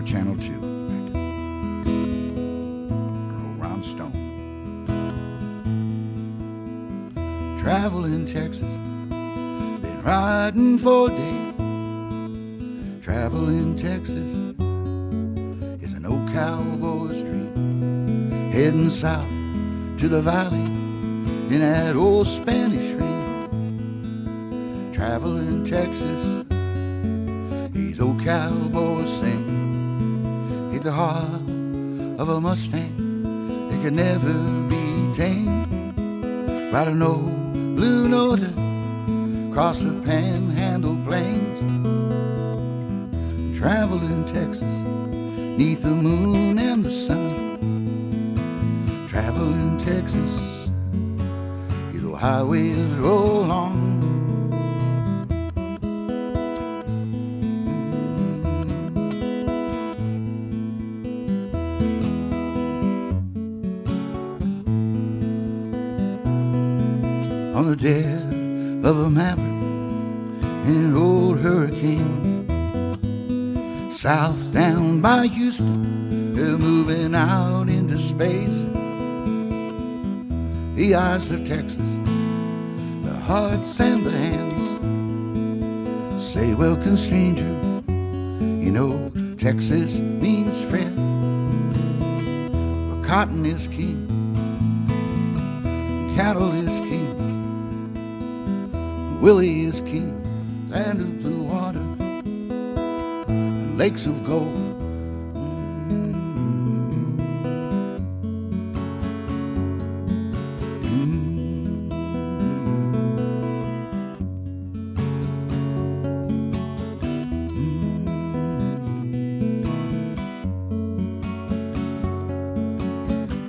Channel 2. Round Stone. Travel in Texas, been riding for days. Travel in Texas is an old cowboy street, heading south to the valley in that old Spanish ring. Travel in Texas, these old cowboys sing. Hit the heart of a Mustang, it can never be tamed. Ride an old blue northern across the panhandle plains. Travel in Texas, neath the moon and the sun. Travel in Texas, these old highways roll on. On the deck of a maverick in an old hurricane, south down by Houston, they're moving out into space. The eyes of Texas, the hearts and the hands, say welcome stranger, you know Texas means friend. But cotton is king, cattle is king, Willie is king, land of blue water, and lakes of gold.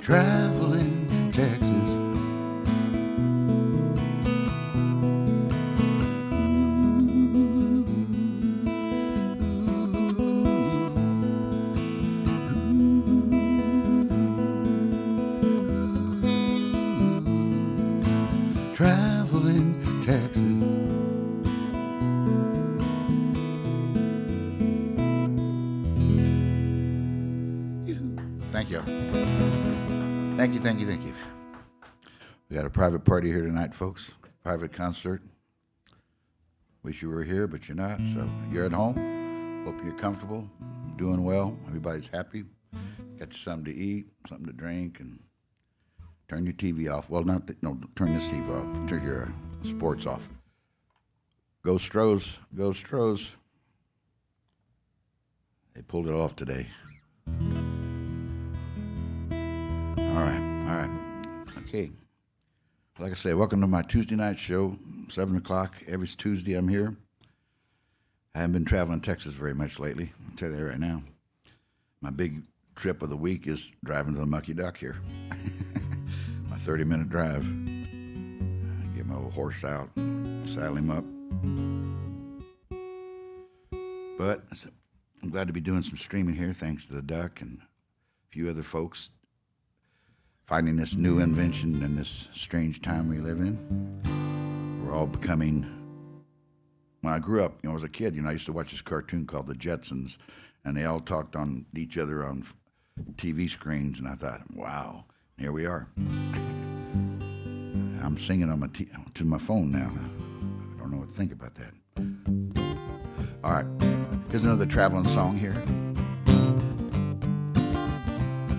Travel in Texas. Travel in Texas. Thank you. Thank you, thank you, thank you. We got a private party here tonight, folks. Private concert. Wish you were here, but you're not. So you're at home. Hope you're comfortable, doing well. Everybody's happy. Got you something to eat, something to drink, and turn your TV off. Well, no, turn this TV off. Turn your sports off. Go Stros, go Stros. They pulled it off today. All right. Okay. Like I say, welcome to my Tuesday night show, 7 o'clock. Every Tuesday I'm here. I haven't been traveling Texas very much lately. I'll tell you that right now. My big trip of the week is driving to the Mucky Duck here. My 30-minute drive. Get my old horse out, saddle him up. But I'm glad to be doing some streaming here, thanks to the Duck and a few other folks finding this new invention in this strange time we live in. We're all becoming, when I grew up, as a kid, I used to watch this cartoon called The Jetsons, and they all talked on each other on TV screens, and I thought, wow, here we are. I'm singing on to my phone now. I don't know what to think about that. All right, here's another traveling song here.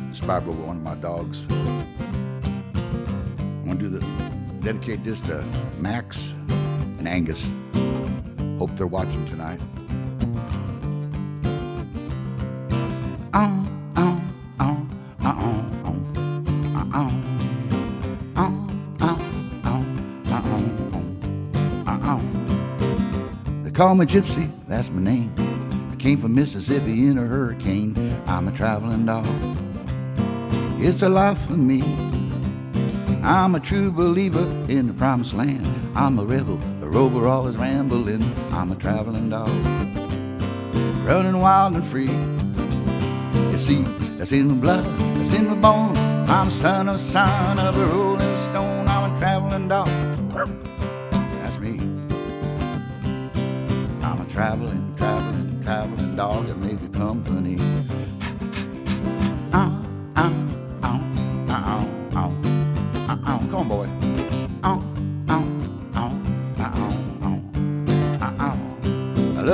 Inspired by one of my dogs. I want to dedicate this to Max and Angus. Hope they're watching tonight. They call me Gypsy, that's my name. I came from Mississippi in a hurricane. I'm a traveling dog. It's a life for me. I'm a true believer in the promised land. I'm a rebel, a rover, always rambling. I'm a traveling dog, running wild and free. You see, that's in my blood, that's in my bone. I'm a son of a rolling stone. I'm a traveling dog. That's me. I'm a traveling dog that may be company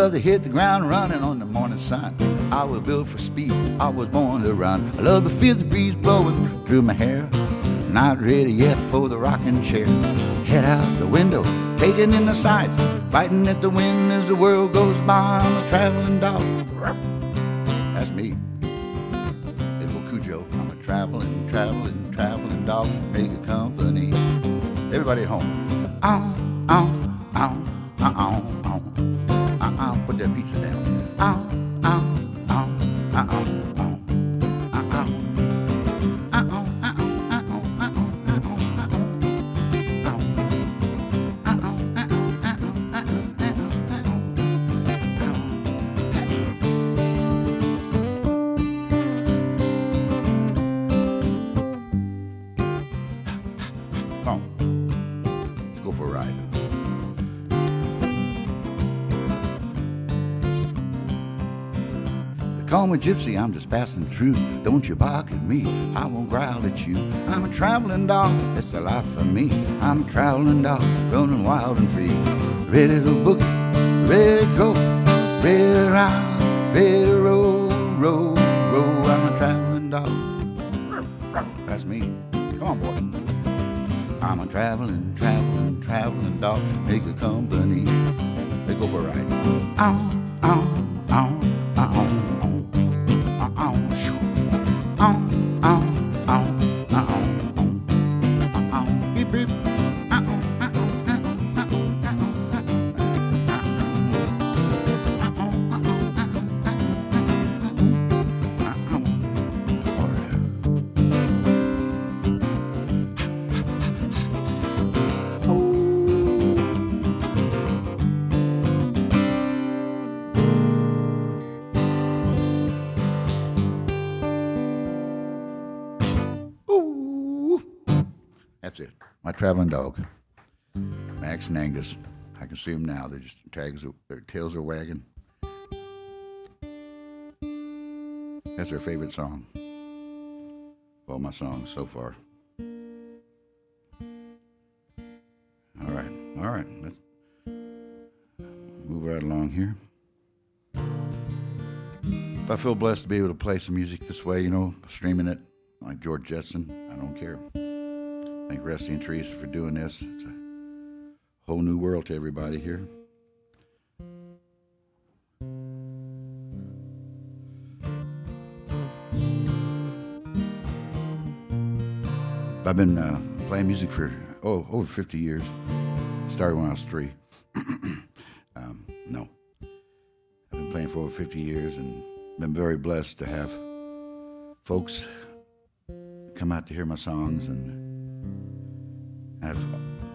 love to hit the ground running on the morning sun. I was built for speed, I was born to run. I love to feel the breeze blowing through my hair. Not ready yet for the rocking chair. Head out the window, taking in the sights, biting at the wind as the world goes by. I'm a traveling dog. That's me. It's Cujo. I'm a traveling dog. Make a company. Everybody at home. Ow, ow, ow, ow, ow, ow, ow. Put that pizza down. Ow, ow, ow, ow, ow, ow, ow, ow. Call me gypsy, I'm just passing through. Don't you bark at me, I won't growl at you. I'm a traveling dog, it's the life for me. I'm a traveling dog, running wild and free. Ready to boogie, ready to go, ready to ride, ready to roll, roll, roll. I'm a traveling dog. That's me. Come on, boy. I'm a traveling dog. Make a company. Let's go for a ride. Ow, ow, ow, ow, ow. That's it. My traveling dog, Max and Angus. I can see them now. They're just their tails are wagging. That's their favorite song. All my songs so far. All right. Let's move right along here. If I feel blessed to be able to play some music this way, streaming it like George Jetson, I don't care. Thank Rusty and Teresa for doing this. It's a whole new world to everybody here. I've been playing music for over 50 years. Started when I was 3. No. I've been playing for over 50 years and been very blessed to have folks come out to hear my songs, and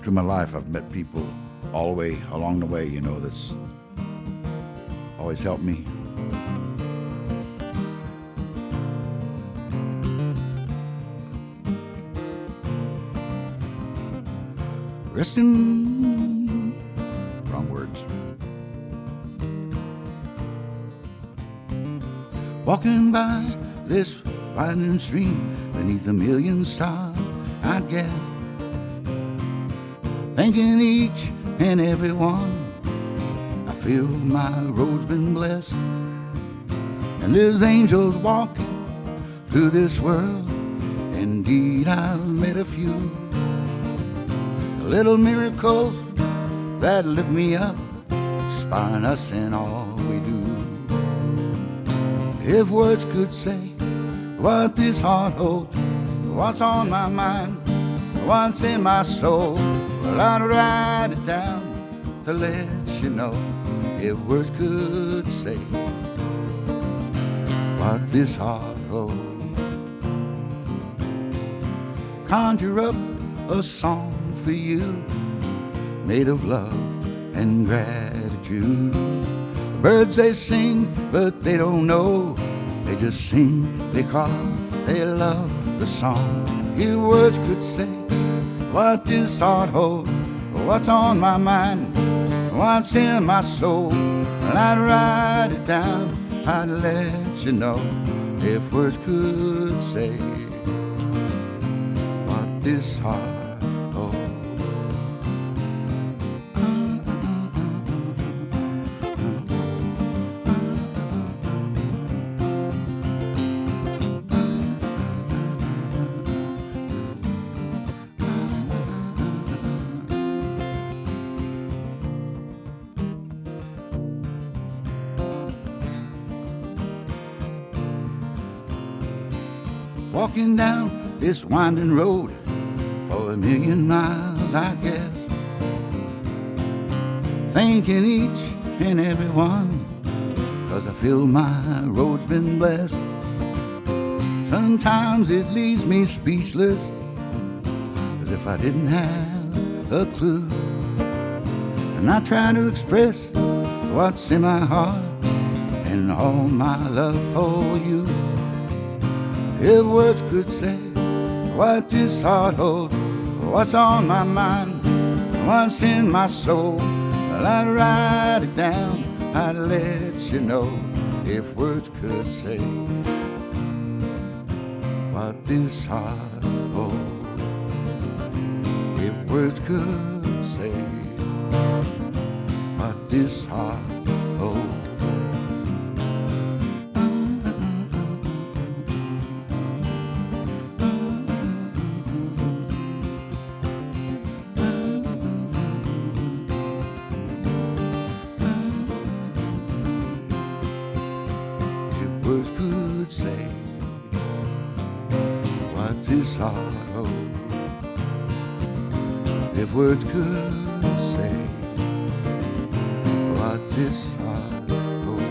through my life, I've met people all the way along the way, that's always helped me. Resting, wrong words. Walking by this winding stream beneath a million stars, I'd guess. Thanking each and every one, I feel my road's been blessed. And there's angels walking through this world. Indeed, I've met a few. Little miracles that lift me up, inspiring us in all we do. If words could say what this heart holds, what's on my mind, what's in my soul, well, I'd write it down to let you know. If words could say what this heart holds, conjure up a song for you, made of love and gratitude. Birds they sing, but they don't know. They just sing because they love the song. If words could say what this heart holds, what's on my mind, what's in my soul, well, I'd write it down, I'd let you know. If words could say what this heart holds. walking down this winding road for 1,000,000 miles, I guess, thanking each and every one, 'cause I feel my road's been blessed. Sometimes it leaves me speechless, as if I didn't have a clue. And I try to express what's in my heart and all my love for you. If words could say what this heart holds, what's on my mind, what's in my soul, well, I'd write it down, I'd let you know. If words could say what this heart holds, if words could say what this heart holds. Words could say what this heart holds. If words could say what this heart holds.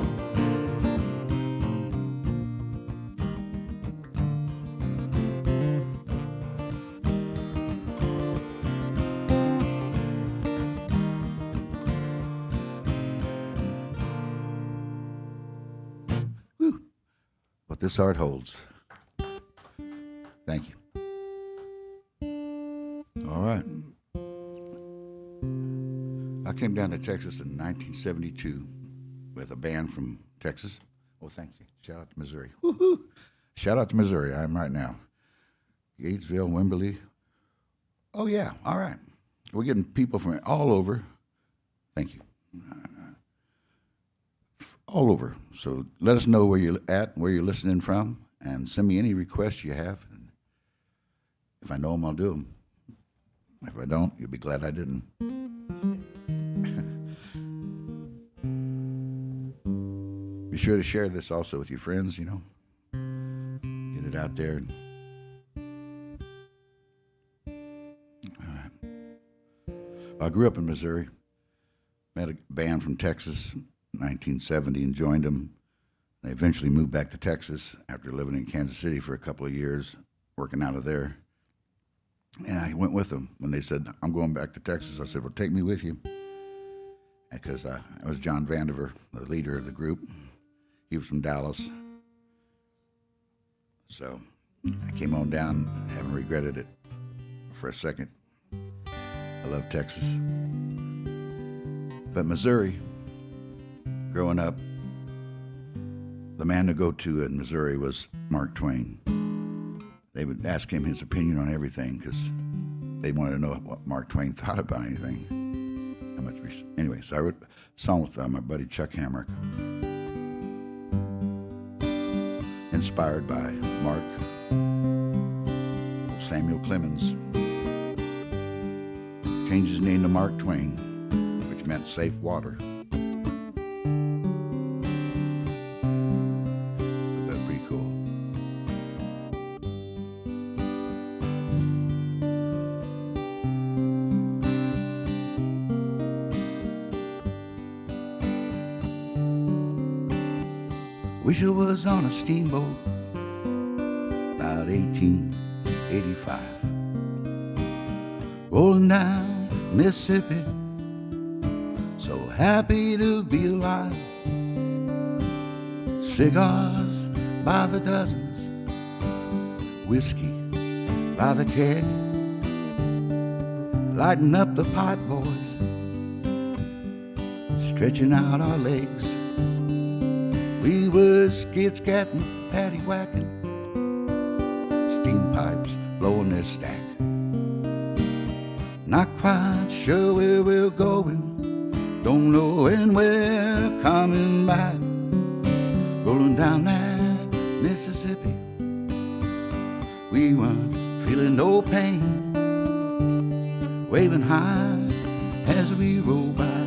Whew. What this heart holds. Thank you. All right. I came down to Texas in 1972 with a band from Texas. Oh, thank you. Shout out to Missouri. Woo-hoo. Shout out to Missouri. I am right now. Gatesville, Wimberley. Oh, yeah. All right. We're getting people from all over. Thank you. All over. So let us know where you're at, where you're listening from, and send me any requests you have. And if I know them, I'll do them. If I don't, you'll be glad I didn't. Be sure to share this also with your friends, you know. Get it out there. All right. I grew up in Missouri. Met a band from Texas in 1970 and joined them. They eventually moved back to Texas after living in Kansas City for a couple of years, working out of there. And I went with them. When they said, I'm going back to Texas, I said, well, take me with you. Because I was John Vandiver, the leader of the group. He was from Dallas. So I came on down, haven't regretted it for a second. I love Texas. But Missouri, growing up, the man to go to in Missouri was Mark Twain. They would ask him his opinion on everything because they wanted to know what Mark Twain thought about anything. How much anyway, so I wrote a song with my buddy Chuck Hamrick, inspired by Mark. Samuel Clemens changed his name to Mark Twain, which meant safe water. That's pretty cool. Wish I was on a steamboat about 1885, rolling down Mississippi, so happy to be alive. Cigars by the dozens, whiskey by the keg, lighting up the pipe, boys, stretching out our legs. We were skid-scatting, patty-whacking, steam pipes blowing their stack. Not quite sure where we're going, don't know when we're coming back. Rolling down that Mississippi, we weren't feeling no pain, waving high as we roll by,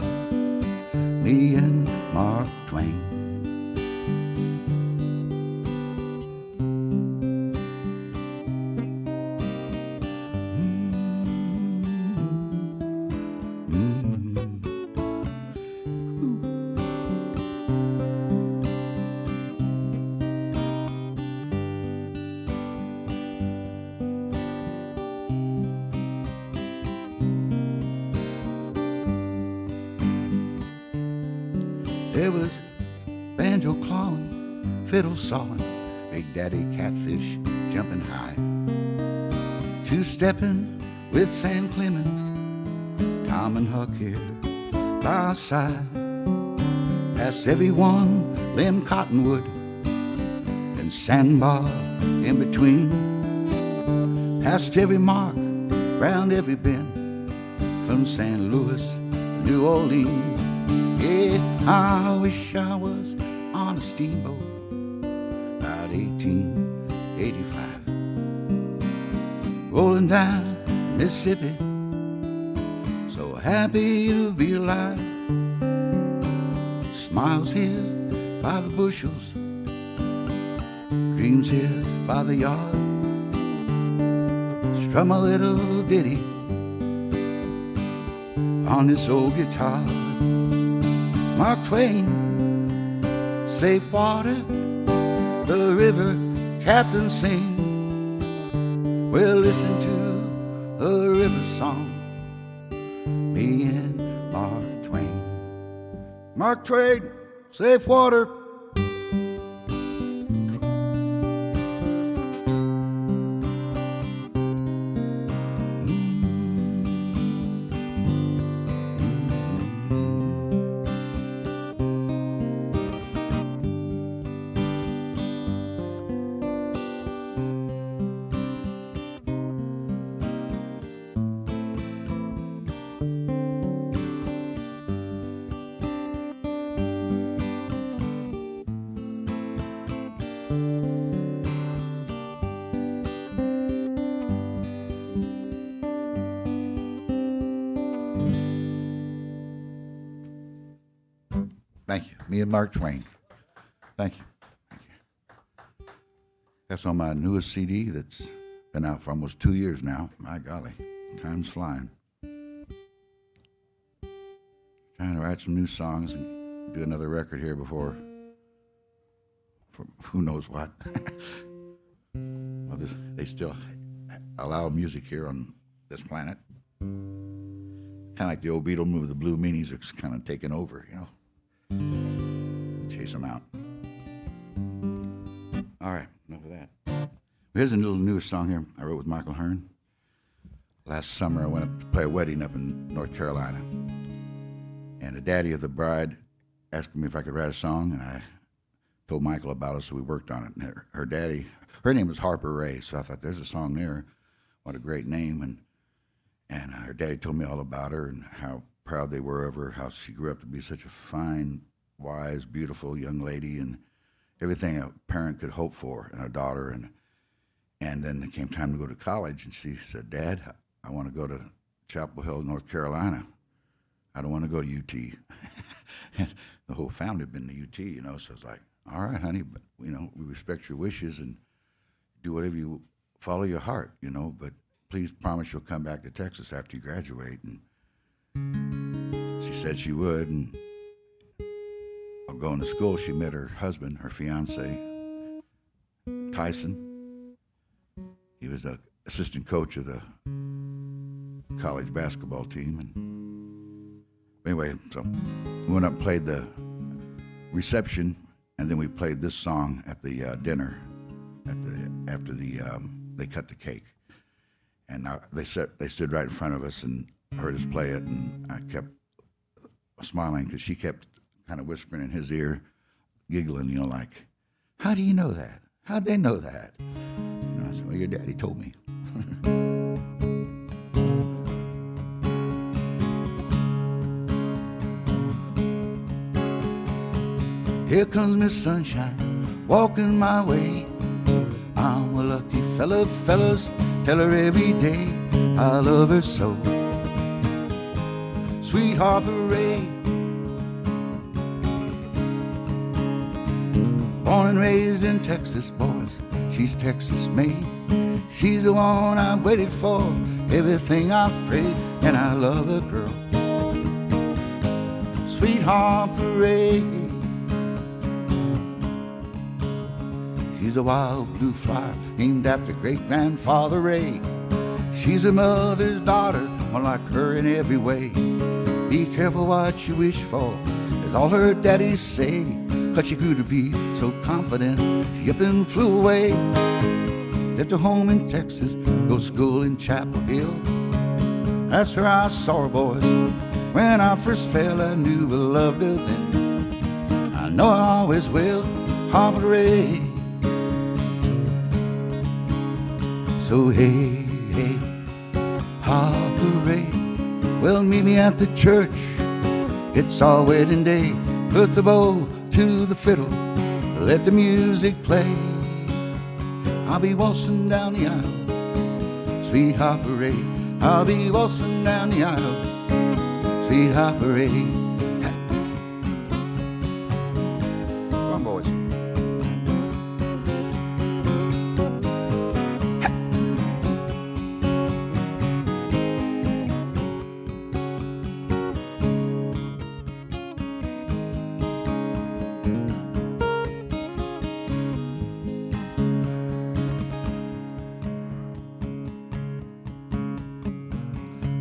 me and Mark Twain. There was banjo clawing, fiddle sawing, Big Daddy Catfish jumping high, two-stepping with Sam Clemens, Tom and Huck here by our side. Past everyone, Lem Cottonwood, and Sandbar in between. Past every mark, round every bend, from St. Louis to New Orleans. Yeah, I wish I was on a steamboat about 1885, rolling down Mississippi, so happy to be alive. Smiles here by the bushels, dreams here by the yard. Strum a little ditty on this old guitar. Mark Twain, safe water, the river captain sing. We'll listen to a river song, me and Mark Twain. Mark Twain, safe water. Thank you. Me and Mark Twain. Thank you. Thank you. That's on my newest CD that's been out for almost 2 years now. My golly, time's flying. Trying to write some new songs and do another record here before, for who knows what. Well, they still allow music here on this planet. Kind of like the old Beatle movie, the Blue Meanies are kind of taking over, you know. Chase them out. All right, enough of that. Here's a little newest song here I wrote with Michael Hearn. Last summer I went up to play a wedding up in North Carolina, and the daddy of the bride asked me if I could write a song, and I told Michael about it, so we worked on it. And her daddy, her name was Harper Ray, so I thought there's a song there. What a great name. And her daddy told me all about her and how proud they were of her, how she grew up to be such a fine, wise, beautiful young lady, and everything a parent could hope for in a daughter. And then it came time to go to college, and she said, "Dad, I want to go to Chapel Hill, North Carolina. I don't want to go to UT." And the whole family had been to UT, you know, so I was like, "All right, honey, but, you know, we respect your wishes and do whatever you, follow your heart, you know, but please promise you'll come back to Texas after you graduate." And she said she would, and while going to school, she met her husband, her fiance, Tyson. He was the assistant coach of the college basketball team. And anyway, so we went up and played the reception, and then we played this song at the dinner after they cut the cake. And they stood right in front of us and heard us play it, and I kept smiling because she kept kind of whispering in his ear, giggling, you know, like, "How do you know that? How'd they know that?" You know, I said, "Well, your daddy told me." Here comes Miss Sunshine, walking my way. I'm a lucky fella, fellas, tell her every day I love her so. Sweet Harper Ray, born and raised in Texas, boys, she's Texas made. She's the one I waited for, everything I've prayed, and I love her, girl. Sweet Harper Ray, she's a wild blue flower named after great-grandfather Ray. She's her mother's daughter, one like her in every way. Be careful what you wish for, was all her daddy say. 'Cause she grew to be so confident, she up and flew away. Left her home in Texas, go to school in Chapel Hill. That's where I saw her, boys. When I first fell, I knew I loved her then. I know I always will, Harper Ray. So hey, hey, Harper Ray, well, meet me at the church. It's our wedding day. Put the bow to the fiddle, let the music play. I'll be waltzing down the aisle, sweet Harper Ray. I'll be waltzing down the aisle, sweet Harper Ray. Come on, boys.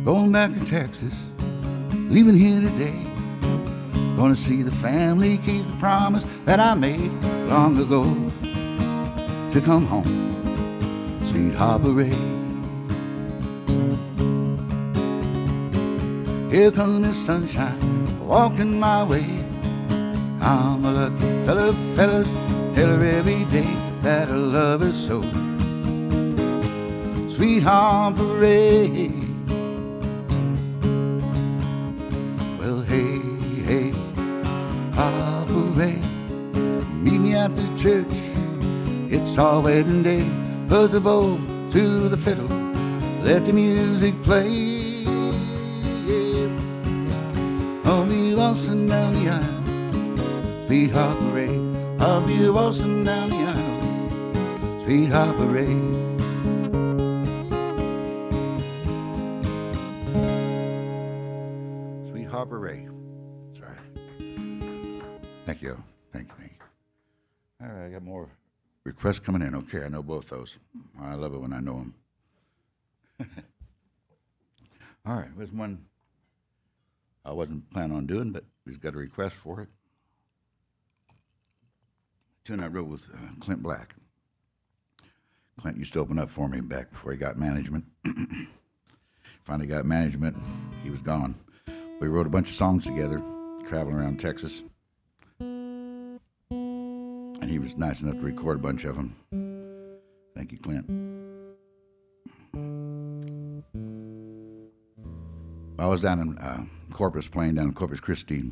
Going back to Texas, leaving here today. Gonna see the family, keep the promise that I made long ago to come home, sweet Harper Ray. Here comes Miss Sunshine, walking my way. I'm a lucky fella, fellas, tell her every day that I love her so, sweet Harper Ray. Meet me at the church, it's our wedding day. Put the bow to the fiddle, let the music play. I'll be waltzing down the aisle, sweet Harper Ray. I'll be waltzing down the aisle, sweet Harper Ray. Sweet Harper Ray. Sorry. Thank you. Thank you. All right, I got more requests coming in. Okay, I know both those. I love it when I know them. All right, there's one I wasn't planning on doing, but he's got a request for it. Tune I wrote with Clint Black. Clint used to open up for me back before he got management. Finally got management, he was gone. We wrote a bunch of songs together, traveling around Texas. And he was nice enough to record a bunch of them. Thank you, Clint. I was down in Corpus, playing down in Corpus Christi.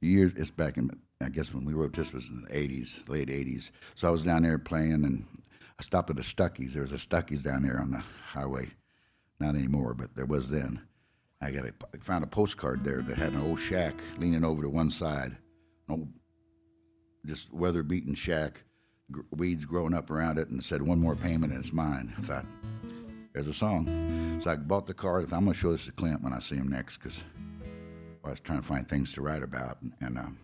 It's back in, I guess when we wrote this was in the 80s, late 80s. So I was down there playing, and I stopped at a Stuckey's. There was a Stuckey's down there on the highway. Not anymore, but there was then. I found a postcard there that had an old shack leaning over to one side. An old, just weather-beaten shack, weeds growing up around it, and it said, "One more payment and it's mine." I thought, there's a song. So I bought the card. I thought, I'm going to show this to Clint when I see him next, because I was trying to find things to write about. And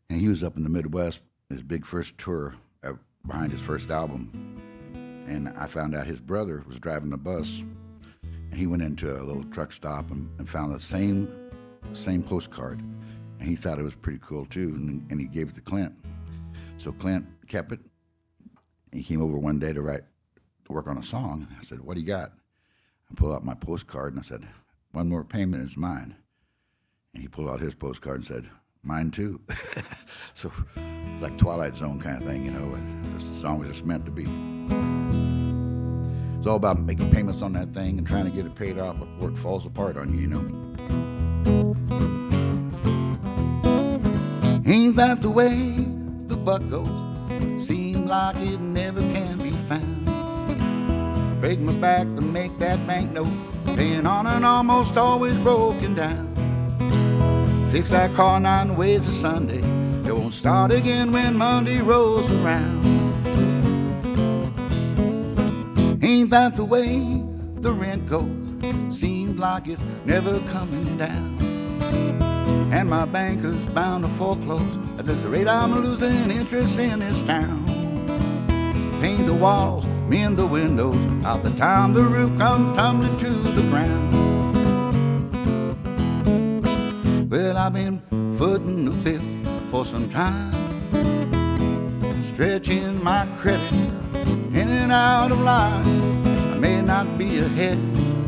he was up in the Midwest, his big first tour behind his first album. And I found out his brother was driving the bus, and he went into a little truck stop and found the same postcard. And he thought it was pretty cool too, and he gave it to Clint. So Clint kept it. He came over one day to work on a song. I said, "What do you got?" I pulled out my postcard and I said, "One more payment is mine." And he pulled out his postcard and said, "Mine too." So it's like Twilight Zone kind of thing, you know. The song was just meant to be. It's all about making payments on that thing and trying to get it paid off before it falls apart on you, you know. Ain't that the way the buck goes? Seems like it never can be found. Break my back to make that banknote, paying on and almost always broken down. Fix that car 9 ways a Sunday, it won't start again when Monday rolls around. Ain't that the way the rent goes? Seems like it's never coming down. And my banker's bound to foreclose. At this rate I'm losing interest in this town. Paint the walls, mend the windows, out the time the roof comes tumbling to the ground. Well, I've been footing the bill for some time, stretching my credit in and out of line. I may not be ahead,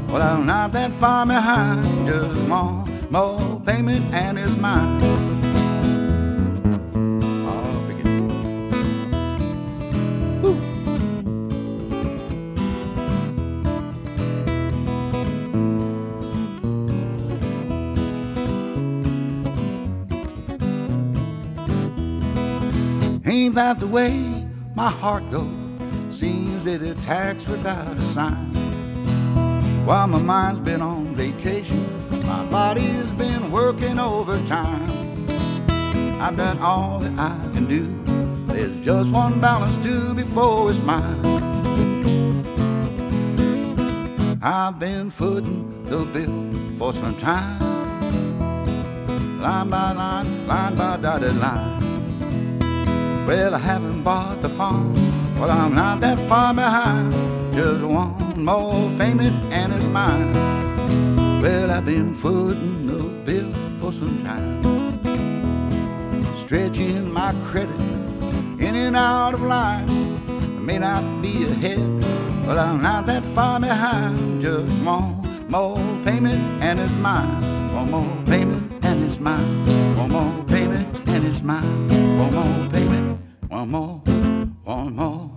but I'm not that far behind. Just one more payment and it's mine. Oh, begin. Woo. Ain't that the way my heart goes? Seems it attacks without a sign. While my mind's been on vacation, my body's been working overtime. I've done all that I can do. There's just one balance due before it's mine. I've been footing the bill for some time, line by line, line by dotted line. Well, I haven't bought the farm, but I'm not that far behind. Just one more payment and it's mine. Well, I've been footing the bill for some time, stretching my credit in and out of line. I may not be ahead, but I'm not that far behind. Just one more payment and it's mine. One more payment and it's mine. One more payment and it's mine. One more payment, one more, one more.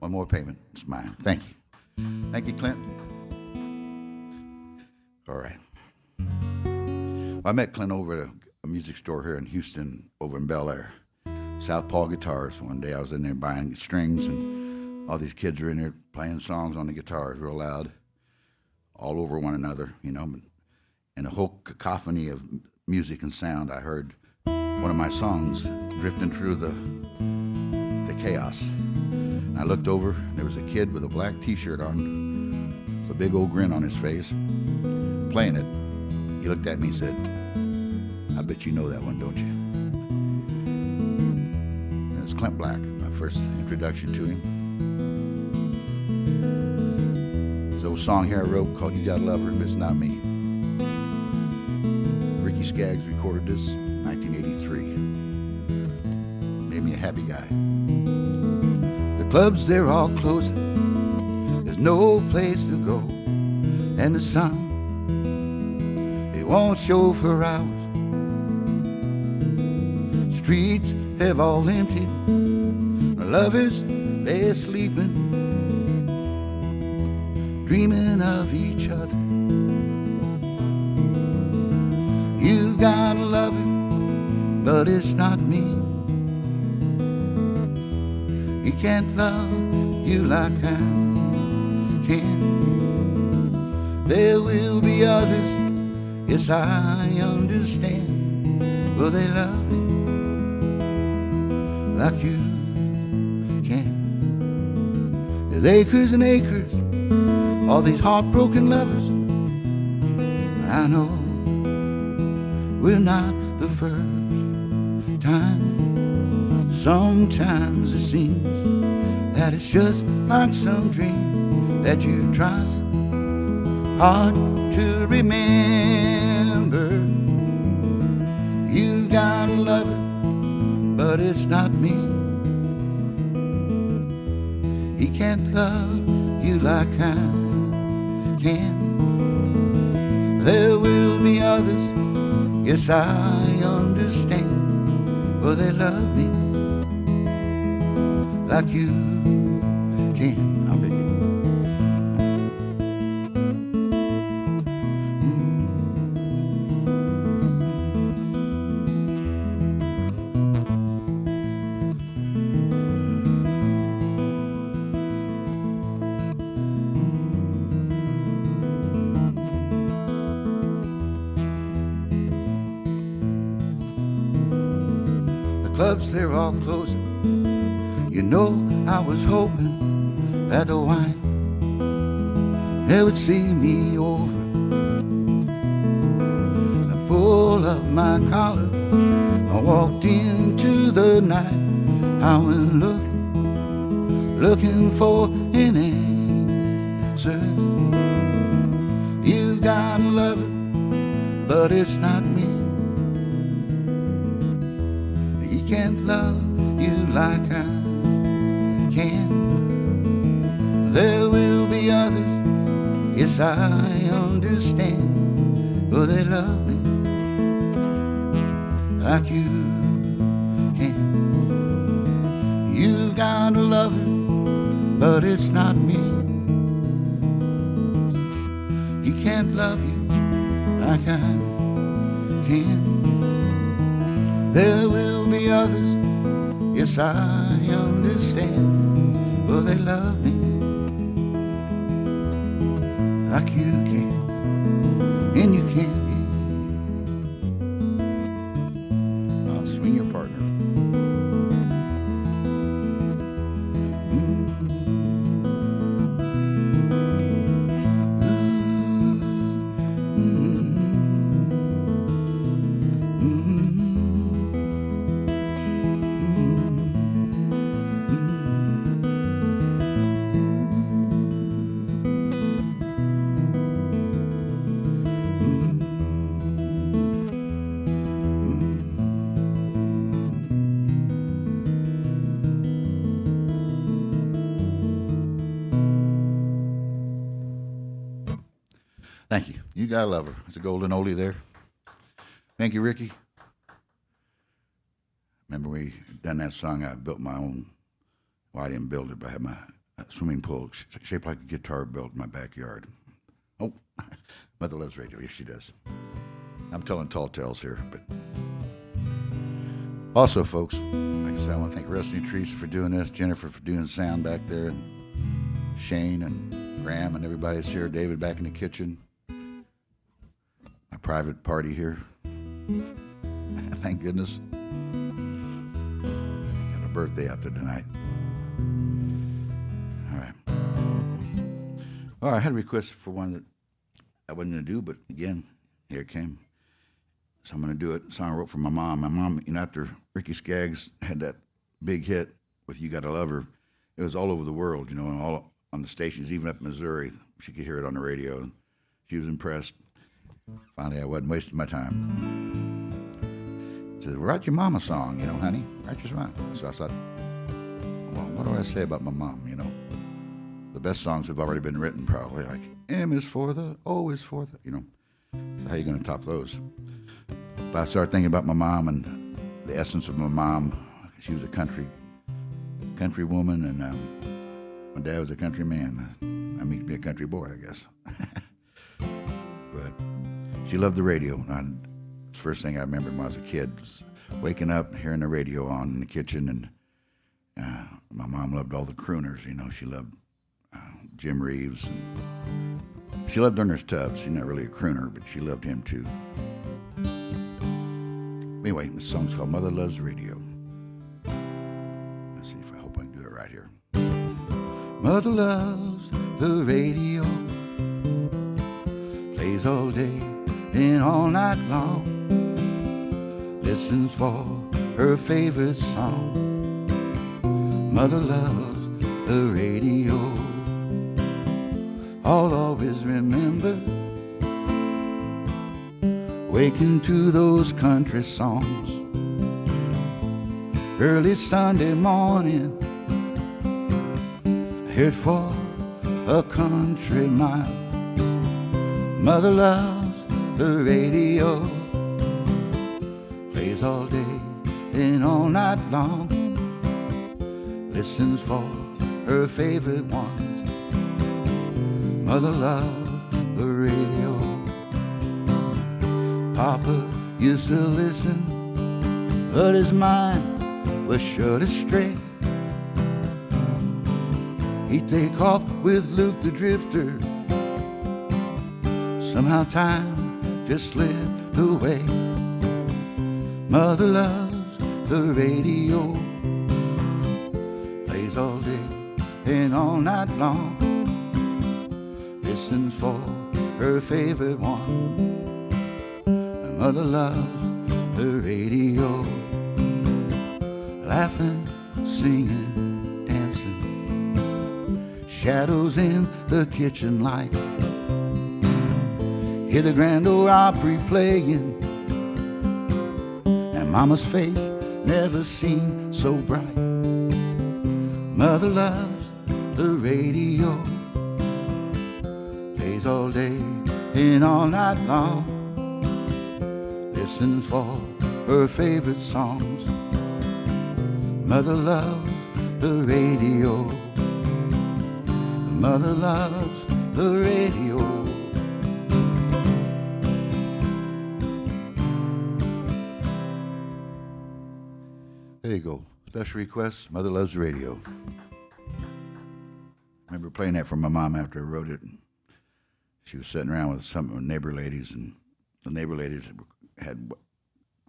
One more payment, it's mine. Thank you. Thank you, Clint. All right. Well, I met Clint over at a music store here in Houston, over in Bel Air. Southpaw Guitars. One day I was in there buying strings, and all these kids are in there playing songs on the guitars real loud, all over one another, you know. And a whole cacophony of music and sound. I heard one of my songs drifting through the chaos. And I looked over, and there was a kid with a black t-shirt on, with a big old grin on his face, playing it. He looked at me and said, "I bet you know that one, don't you?" And it was Clint Black, my first introduction to him. There's an old song here I wrote called "You Gotta Love Her, But It's Not Me." Ricky Skaggs recorded this in 1983. Made me a happy guy. The clubs, they're all closing. There's no place to go. And the sun, it won't show for hours. Streets have all emptied. Lovers, they're sleeping, dreaming of each other. You gotta love it, but it's not me. He can't love you like I can. There will be others, yes, I understand. Will they love me like you can? There's acres and acres, all these heartbroken lovers. I know we're not the first time. Sometimes it seems that it's just like some dream that you try hard to remember. You've got to love it, but it's not me. He can't love you like I can. There will be others, yes, I understand. Will they love me like you can? I bet you. Clubs, they're all closing. You know, I was hoping that the wine, it would see me over. I pulled up my collar, I walked into the night. I went looking for an answer. You've got a lover, but it's not me. He can't love you like I can. There will be others, yes, I understand, but they love me like you can. You've got a lover, but it's not me. He can't love you like I can. There will be others, yes, I understand, but they love me like you can, and you can't. I'll swing your partner. Thank you. You got a lover. It's a golden oldie there. Thank you, Ricky. Remember we done that song, I built my own, well, I didn't build it, but I had my swimming pool shaped like a guitar built in my backyard. Oh, Mother loves radio. Yes, she does. I'm telling tall tales here, but also, folks, like I said, I want to thank Rusty and Teresa for doing this, Jennifer for doing sound back there, and Shane and Graham and everybody's here, David back in the kitchen. My private party here. Thank goodness. Got a birthday out there tonight. All right, I had a request for one that I wasn't going to do, but again, here it came. So I'm going to do it. A song I wrote for my mom. My mom, after Ricky Skaggs had that big hit with You Gotta Love Her, it was all over the world, and all on the stations, even up in Missouri. She could hear it on the radio. She was impressed. Finally, I wasn't wasting my time. She said, write your mama song, honey. Write your song. So I thought, well, what do I say about my mom, The best songs have already been written, probably, like M is for the, O is for the, So how are you going to top those? But I started thinking about my mom and the essence of my mom. She was a country woman, and my dad was a country man. That makes me a country boy, I guess. But she loved the radio. The first thing I remembered when I was a kid was waking up, hearing the radio on in the kitchen, and my mom loved all the crooners. She loved Jim Reeves. And she loved Ernest Tubbs. She's not really a crooner, but she loved him too. Anyway, this song's called Mother Loves Radio. Let's see if I hope I can do it right here. Mother loves the radio, plays all day and all night long, listens for her favorite song. Mother loves the radio, I'll always remember waking to those country songs early Sunday morning. Head for a country mile. Mother loves the radio, plays all day and all night long, listens for her favorite ones. Mother loves the radio. Papa used to listen, but his mind was sure to stray. He'd take off with Luke the Drifter. Somehow time just slipped away. Mother loves the radio, plays all day and all night long, listens for her favorite one. Mother loves the radio, laughing, singing, dancing, shadows in the kitchen light, hear the Grand Ole Opry playing, and Mama's face never seemed so bright. Mother loves the radio, plays all day and all night long, listens for her favorite songs. Mother loves the radio. Mother loves the radio. There you go. Special request, Mother Loves the Radio. I remember playing that for my mom after I wrote it. She was sitting around with some neighbor ladies, and the neighbor ladies had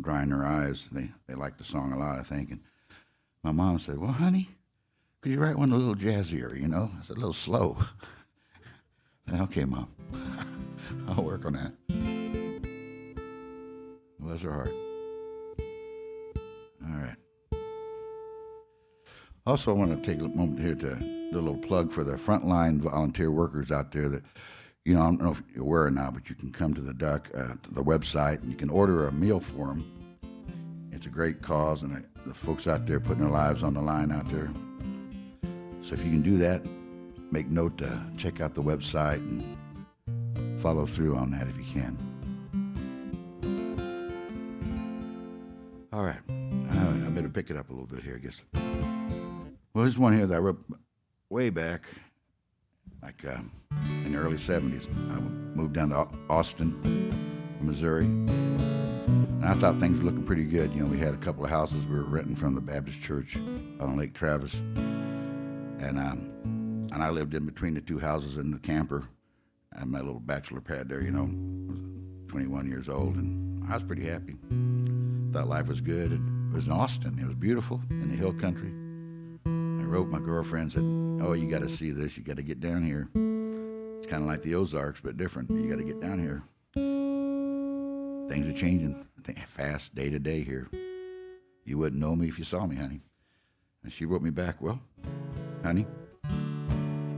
drying their eyes. They liked the song a lot, I think. And my mom said, "Well, honey, could you write one a little jazzier, you know? It's a little slow." I said, "Okay, Mom. I'll work on that." Bless her heart. All right. Also, I want to take a moment here to do a little plug for the frontline volunteer workers out there that, you know, I don't know if you're aware or not, but you can come to the Duck, to the website, and you can order a meal for them. It's a great cause, and the folks out there putting their lives on the line out there. So if you can do that, make note to check out the website and follow through on that if you can. All right. I better pick it up a little bit here, I guess. Well, there's one here that I wrote way back, like in the early 70s. I moved down to Austin, Missouri, and I thought things were looking pretty good. You know, we had a couple of houses we were renting from the Baptist church out on Lake Travis, and I lived in between the two houses in the camper. I had my little bachelor pad there, you know. I was 21 years old, and I was pretty happy. Thought life was good, and it was in Austin. It was beautiful in the hill country. I wrote my girlfriend, said, "Oh, you got to see this. You got to get down here. It's kind of like the Ozarks, but different. You got to get down here. Things are changing fast, day to day here. You wouldn't know me if you saw me, honey." And she wrote me back, "Well, honey,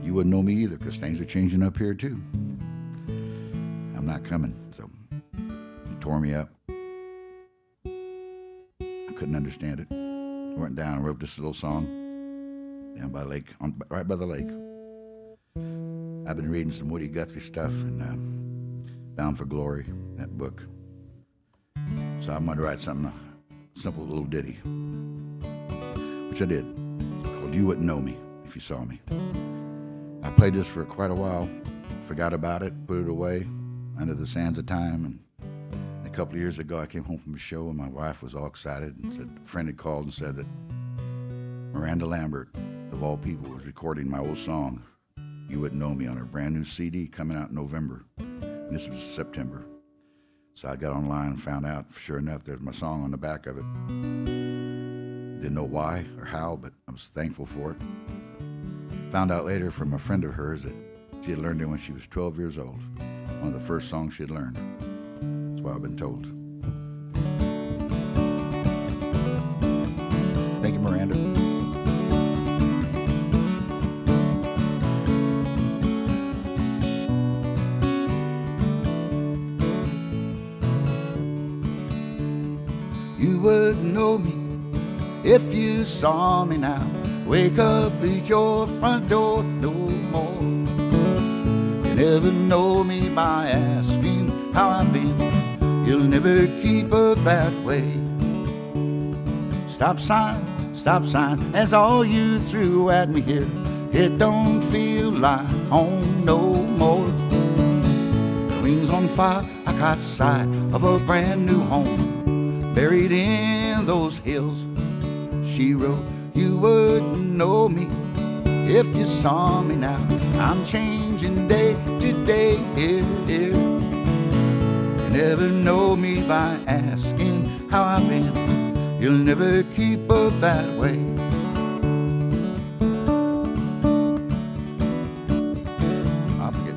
you wouldn't know me either, because things are changing up here too. I'm not coming." So it tore me up. I couldn't understand it. I went down and wrote this little song down by the lake, right by the lake. I've been reading some Woody Guthrie stuff, and Bound for Glory, that book. So I'm going to write something, a simple little ditty, which I did, called "You Wouldn't Know Me If You Saw Me." I played this for quite a while, forgot about it, put it away under the sands of time, and a couple of years ago I came home from a show, and my wife was all excited, and said a friend had called and said that Miranda Lambert, of all people, was recording my old song, "You Wouldn't Know Me," on her brand new CD coming out in November. And this was September. So I got online and found out, sure enough, there's my song on the back of it. Didn't know why or how, but I was thankful for it. Found out later from a friend of hers that she had learned it when she was 12 years old. One of the first songs she had learned. That's what I've been told. Thank you, Miranda. You wouldn't know me if you saw me now. Wake up at your front door no more. You never know me by asking how I've been. You'll never keep up that way. Stop sign, that's all you threw at me here. It don't feel like home no more. Wings on fire, I caught sight of a brand new home. Buried in those hills, she wrote, "You wouldn't know me if you saw me now. I'm changing day to day here. You never know me by asking how I've been. You'll never keep up that way." I'll forget.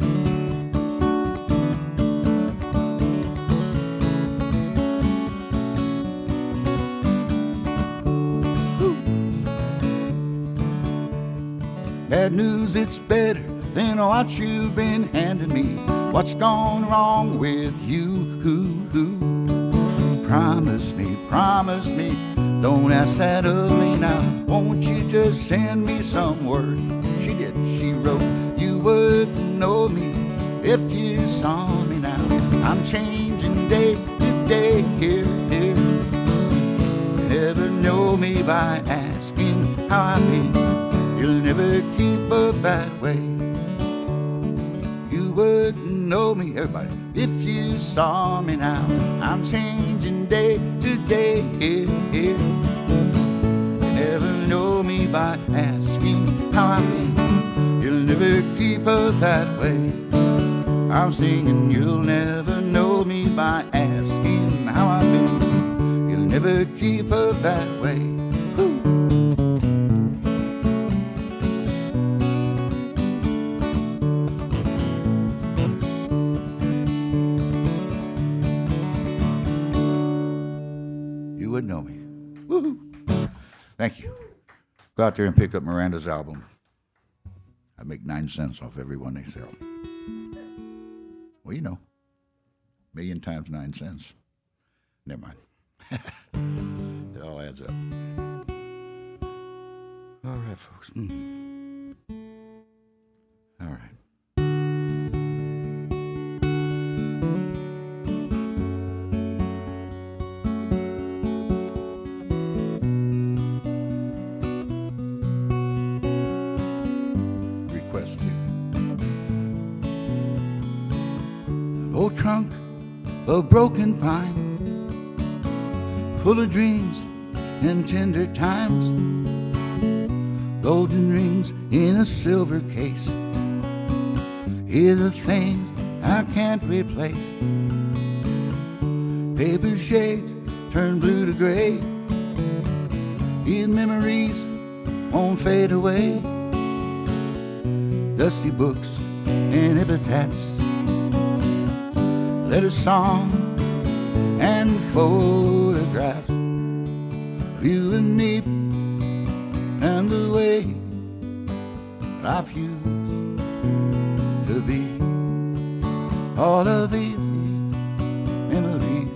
Bad news, it's better then what you've been handing me. What's gone wrong with you? Promise me, don't ask that of me now. Won't you just send me some word? She did, she wrote, you wouldn't know me if you saw me now. I'm changing day to day, here. You never know me by asking how I've been. You'll never keep up that way. You wouldn't know me, everybody, if you saw me now. I'm changing day to day, here. You never know me by asking how I've been. You'll never keep up that way. I'm singing, you'll never know me by asking how I've been. You'll never keep up that way. Woo. You wouldn't know me. Woo-hoo. Thank you. Go out there and pick up Miranda's album. I make 9 cents off every one they sell. Well, you know, 1,000,000 times 9 cents. Never mind. It all adds up. All right, folks. All right. Old trunk of broken pine, full of dreams and tender times, golden rings in a silver case. Here are the things I can't replace. Paper shades turn blue to gray. These memories won't fade away. Dusty books and epitaphs, letter song and photographs of you and me and the way that I've used to be. All of these memories.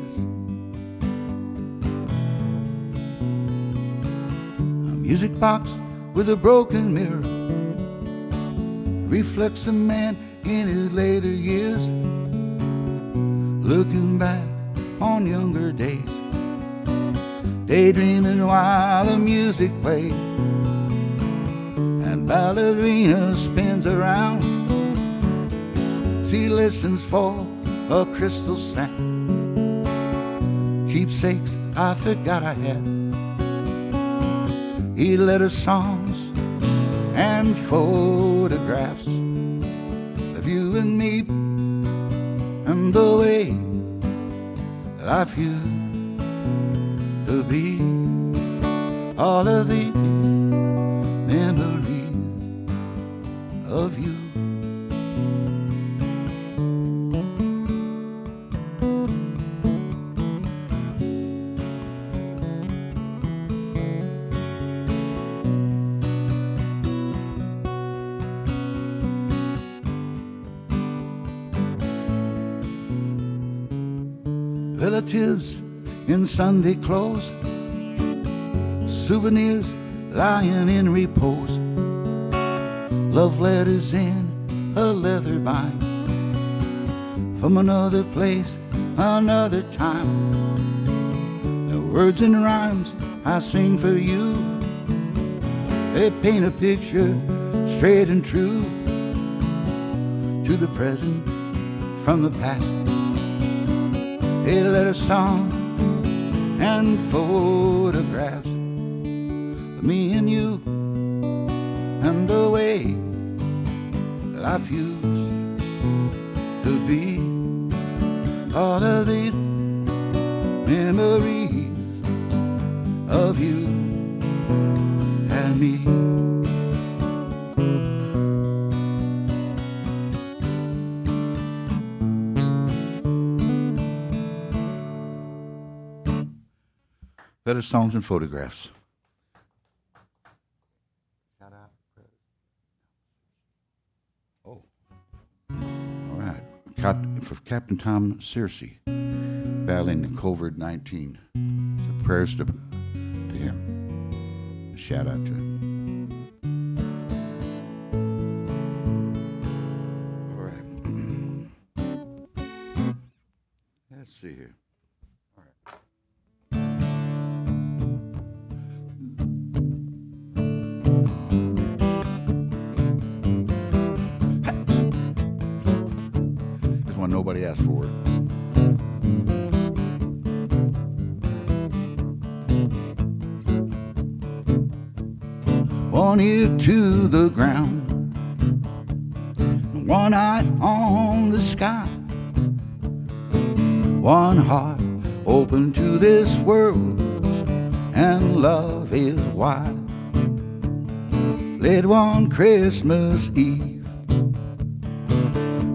A music box with a broken mirror reflects a man in his later years, looking back on younger days, daydreaming while the music plays and ballerina spins around. She listens for a crystal sound, keepsakes I forgot I had. He let her songs and photographs of you and me and the way that I've used to be. All of these memories of you. Relatives in Sunday clothes, souvenirs lying in repose, love letters in a leather bind, from another place, another time. The words and rhymes I sing for you, they paint a picture straight and true to the present from the past. A letter song and photographs of me and you and the way that I've used to be. All of these memories of you and me. Letter songs and photographs. Shout out. Oh, for Captain Tom Searcy, battling the COVID-19. So prayers to him. A shout out to him. All right. Let's see here. All right. This one nobody asked for it. One ear to the ground, one eye on the sky, one heart open to this world, and love is wild. Late one Christmas Eve,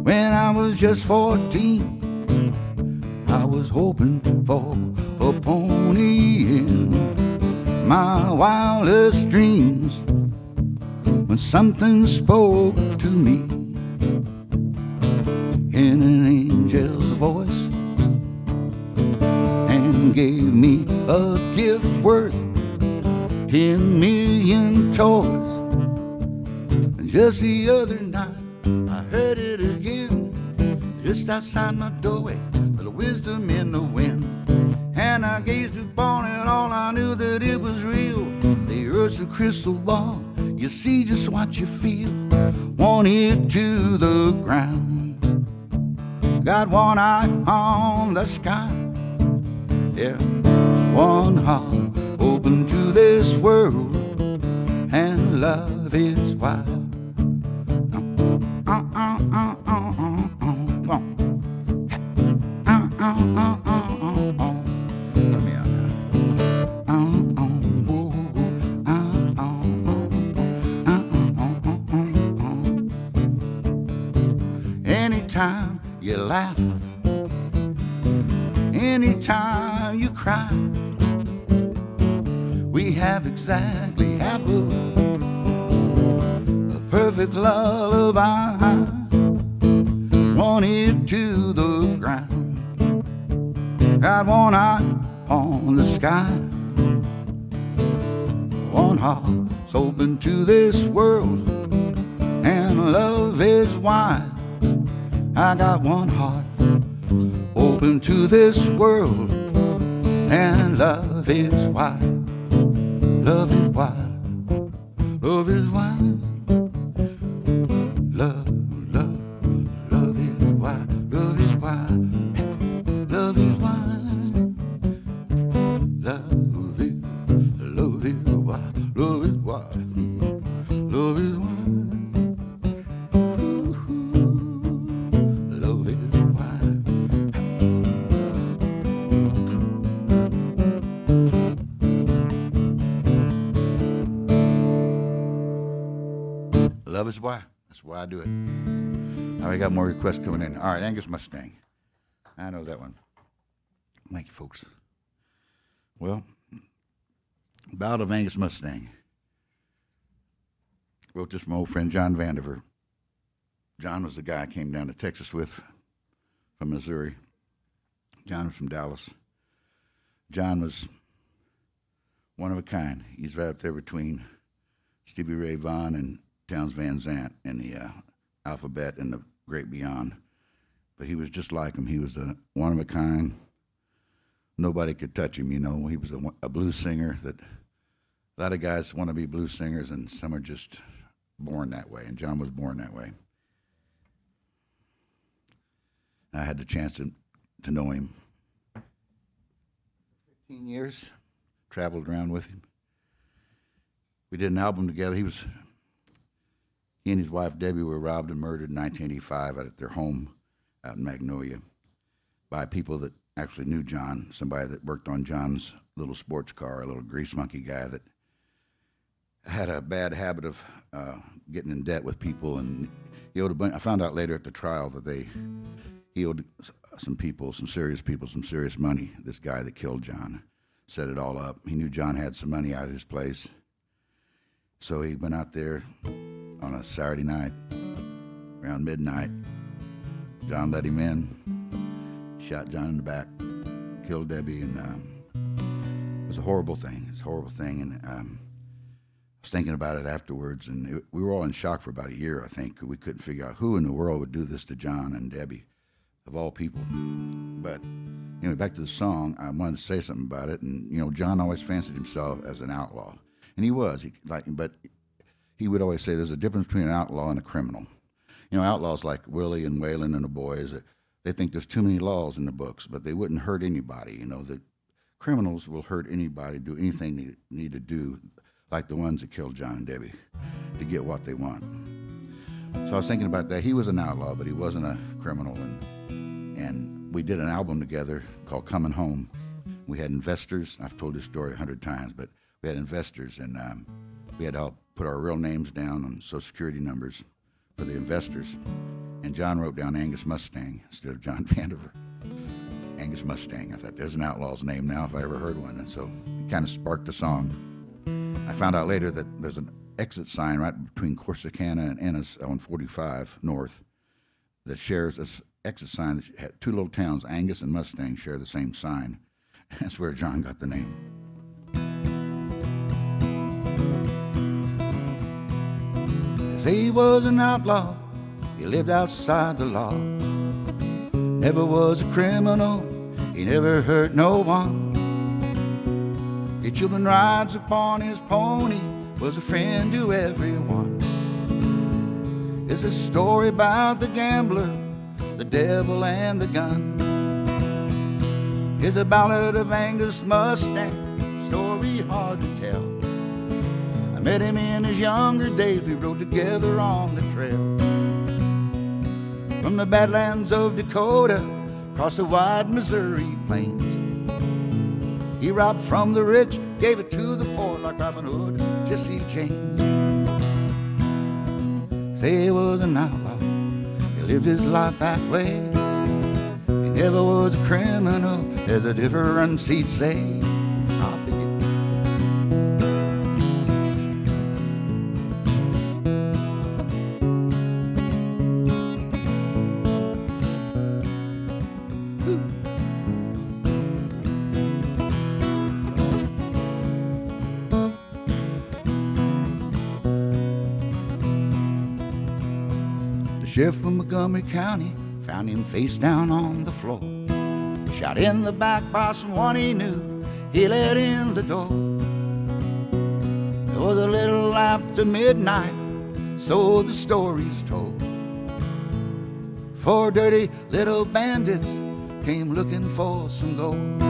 when I was just 14, I was hoping for a pony in my wildest dreams, when something spoke to me in an angel's voice and gave me a gift worth 10 million toys. And just the other night I heard it again, just outside my doorway, little wisdom in the wind. And I gazed upon it, all I knew that it was real. The earth's a crystal ball, you see just what you feel. One ear to the ground, got one eye on the sky. Yeah, one heart open to this world, and love is wild. Come on. Let me out now. Anytime you laugh, anytime you cry, we have exactly half of a perfect lullaby. One ear to the ground, got one eye on the sky, one heart's open to this world, and love is wide. I got one heart open to this world, and love is wide. Love is wide. Love is wide. Love is wide. Love is wide. Love is wide. Love is wide. Love is wide. Love is wide. Love is why. That's why I do it. All right, I got more requests coming in. All right, Angus Mustang. I know that one. Thank you, folks. Well, Ballad of Angus Mustang. Wrote this from my old friend John Vandiver. John was the guy I came down to Texas with from Missouri. John was from Dallas. John was one of a kind. He's right up there between Stevie Ray Vaughan and Townes Van Zandt and the Alphabet and the Great Beyond. But he was just like him. He was the one of a kind. Nobody could touch him, you know. He was a blues singer that a lot of guys want to be blues singers, and some are just born that way. And John was born that way. I had the chance to know him. 15 years, traveled around with him. We did an album together. He and his wife Debbie were robbed and murdered in 1985 at their home out in Magnolia by people that actually knew John, somebody that worked on John's little sports car, a little grease monkey guy that had a bad habit of getting in debt with people, and he owed a bunch. I found out later at the trial that he owed some people, some serious money. This guy that killed John set it all up. He knew John had some money out of his place, so he went out there on a Saturday night around midnight, John let him in, shot John in the back, killed Debbie, and it was a horrible thing. It's a horrible thing, and I was thinking about it afterwards, and we were all in shock for about a year, I think. We couldn't figure out who in the world would do this to John and Debbie, of all people. But anyway, back to the song, I wanted to say something about it, and John always fancied himself as an outlaw, and he was. But he would always say there's a difference between an outlaw and a criminal. Outlaws like Willie and Waylon and the boys, they think there's too many laws in the books, but they wouldn't hurt anybody. The criminals will hurt anybody, do anything they need to do, like the ones that killed John and Debbie, to get what they want. So I was thinking about that. He was an outlaw, but he wasn't a criminal. And we did an album together called Coming Home. We had investors. I've told this story 100 times, but we had investors, and we had to help put our real names down on Social Security numbers for the investors. And John wrote down Angus Mustang instead of John Vandiver. Angus Mustang. I thought, there's an outlaw's name now if I ever heard one. And so it kind of sparked the song. I found out later that there's an exit sign right between Corsicana and Ennis on 45 North that shares this exit sign that had two little towns, Angus and Mustang, share the same sign. That's where John got the name. He was an outlaw, he lived outside the law. Never was a criminal, he never hurt no one. His children rides upon his pony, was a friend to everyone. It's a story about the gambler, the devil and the gun. It's a ballad of Angus Mustang, story hard to tell. I met him in his younger days, we rode together on the trail. From the Badlands of Dakota, across the wide Missouri plains. He robbed from the rich, gave it to the poor, like Robin Hood, Jesse James. Say he was an outlaw, he lived his life that way. He never was a criminal, there's a difference he'd say. Sheriff from Montgomery County found him face down on the floor, shot in the back by someone he knew. He let in the door. It was a little after midnight, so the story's told. Four dirty little bandits came looking for some gold.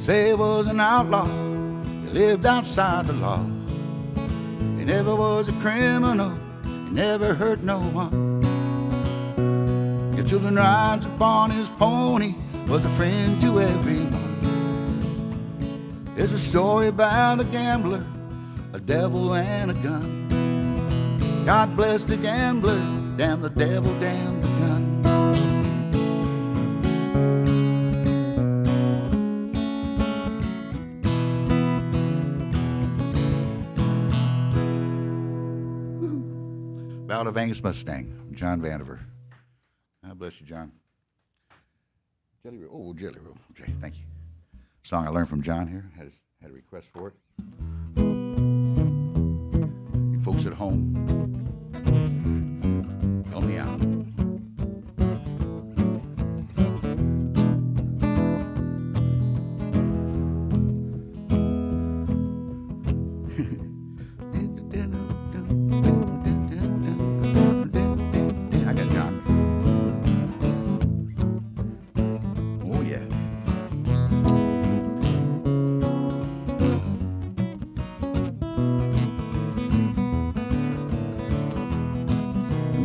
Say he was an outlaw, he lived outside the law. He never was a criminal, never hurt no one. Your children rides upon his pony, was a friend to everyone. It's a story about a gambler, a devil and a gun. God bless the gambler, damn the devil, damn the gun. Ballad of Angus Mustang, John Vandiver. God bless you, John. Jelly roll. Oh, jelly roll. Okay, thank you. Song I learned from John here. Had a request for it. You folks at home, help me out.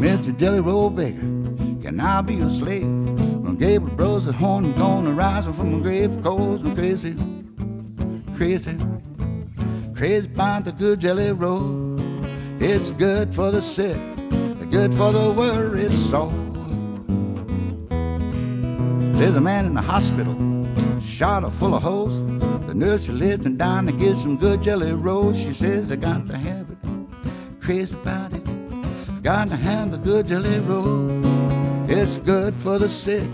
Mr. Jelly Roll Baker, can I be your slave? When Gabriel Bros at home, I'm gonna rise from my grave, cause I'm crazy, crazy, crazy about the good jelly roll. It's good for the sick, good for the worried soul. There's a man in the hospital, shot her full of holes. The nurse lived and dying to get some good jelly rolls. She says I got to have it, crazy about it, Got to have the good jelly roll. It's good for the sick,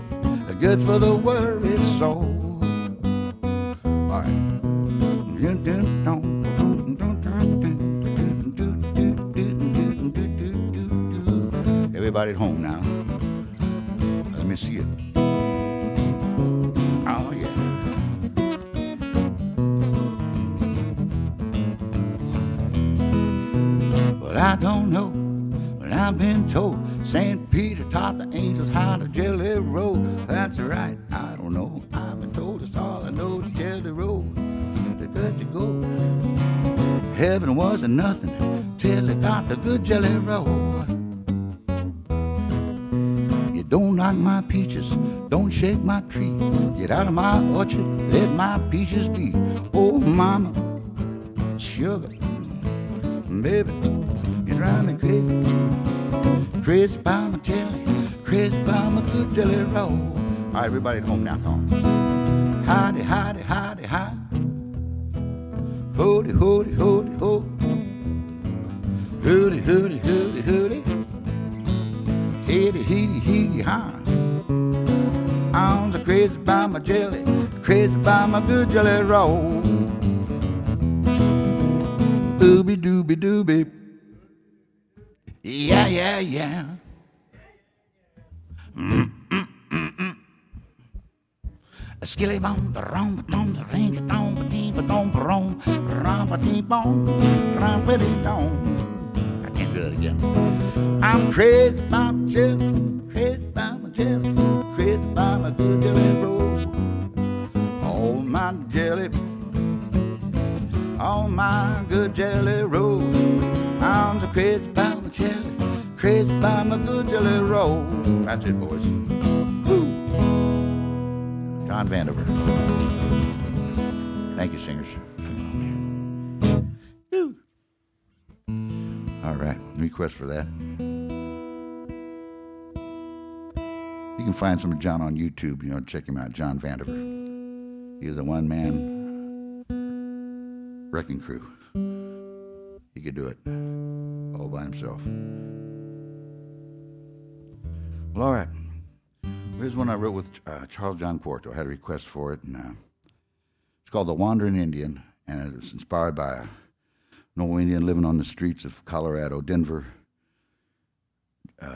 good for the worried soul. All right. Everybody at home now. Let me see it. Oh, yeah. But I don't know, but I've been told St. Peter taught the angels how to jelly roll. That's right, I don't know. I've been told it's all I know is jelly roll. They're good to go. Heaven wasn't nothing till they got the good jelly roll. You don't like my peaches, don't shake my tree. Get out of my orchard, let my peaches be. Oh, mama, sugar, baby, you drive me crazy. Crazy by my jelly, crazy by my good jelly roll. All right, everybody at home now, come on. Hidey, hidey, hidey, hi. Hoody, hoody, hoody, ho. Hoody, hoody, hoody, hoody. Heady, heady, heady, hi. I'm so crazy by my jelly, crazy by my good jelly roll. Ooby dooby dooby. Yeah, yeah, yeah. A skilly bum, the rom, the tom, the ring, the tom, the dee, the tom, the rom, rom, the dee, bom, rom, the dee, dom. I can't do it again. I'm crazy by my jelly, crazy by my jelly, crazy by my good jelly roll. All my jelly, all my good jelly roll. I'm so crazy by my jelly, crazy by my good jelly roll. That's it, boys. Woo. John Vandiver. Thank you, singers. Woo. All right, request for that. You can find some of John on YouTube. You know, check him out, John Vandiver. He is a one-man wrecking crew. He could do it all by himself. Well, all right. Here's one I wrote with Charles John Quarto. I had a request for it, and it's called The Wandering Indian, and it's inspired by an old Indian living on the streets of Colorado, Denver.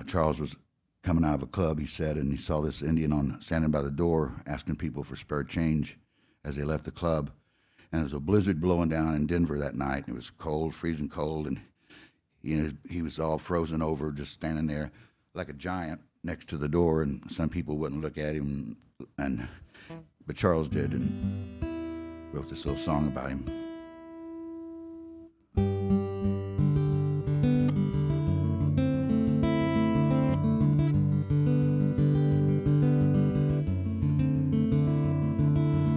Charles was coming out of a club, he said, and he saw this Indian standing by the door asking people for spare change as they left the club. And there was a blizzard blowing down in Denver that night. It was cold, freezing cold, and he was all frozen over, just standing there like a giant next to the door. And some people wouldn't look at him, but Charles did, and wrote this little song about him.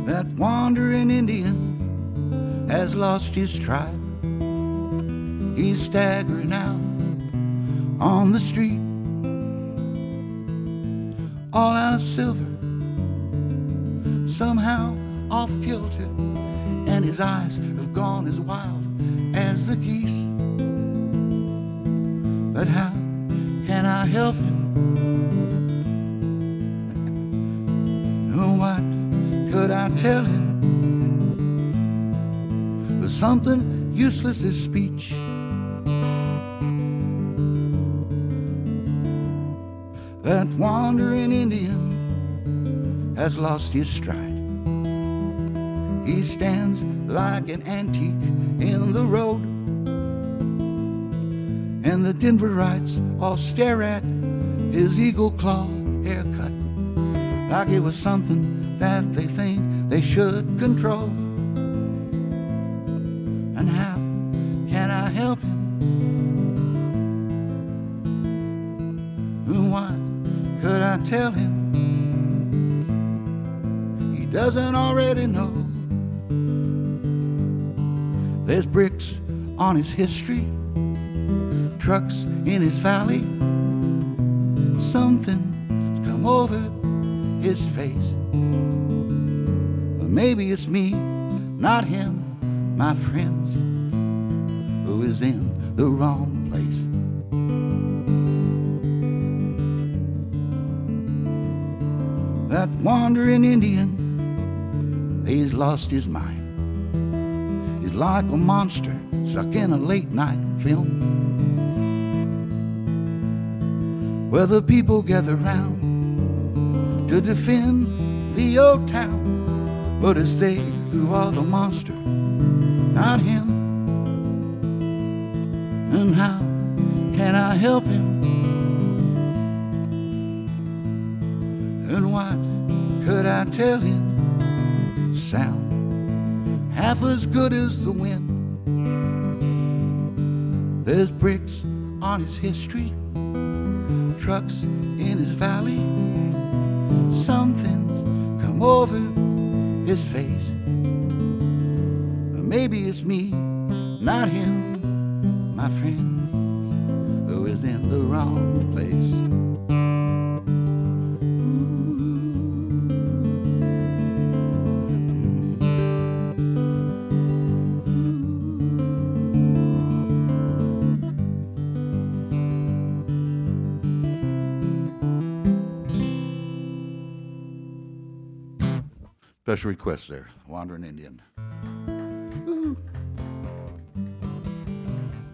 That wandering Indian has lost his tribe. He's staggering out on the street, all out of silver, somehow off kilter, and his eyes have gone as wild as the geese. But how can I help him? What could I tell him? But something useless is speech. That wandering Indian has lost his stride. He stands like an antique in the road, and the Denverites all stare at his eagle claw haircut like it was something that they think they should control. And how can I help him? What could I tell him he doesn't already know? There's bricks on his history, trucks in his valley. Something's come over his face. Well, maybe it's me, not him, my friends, who is in the wrong place. that wandering Indian, he's lost his mind. He's like a monster stuck in a late night film, where the people gather round to defend the old town. But it's they who are the monster, not him. And how can I help him? And what could I tell him? Sound half as good as the wind. There's bricks on his history, trucks in his valley. Something's come over his face. Maybe it's me, not him, my friend, who is in the wrong place. Special request there, Wandering Indian. Woo.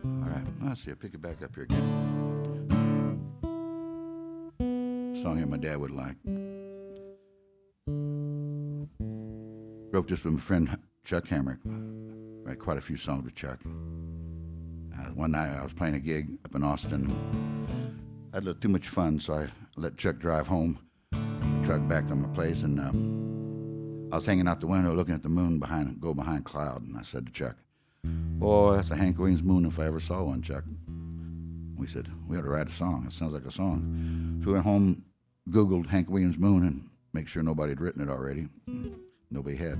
All right, let's see, I'll pick it back up here again. Song here my dad would like. Wrote this with my friend Chuck Hamrick. Write quite a few songs with Chuck. One night I was playing a gig up in Austin. I had a little too much fun, so I let Chuck drive home, truck back to my place, and I was hanging out the window looking at the moon go behind cloud, and I said to Chuck, "Boy, that's a Hank Williams moon if I ever saw one, Chuck." We said, "We ought to write a song. It sounds like a song." So we went home, Googled Hank Williams moon, and make sure nobody had written it already. Nobody had.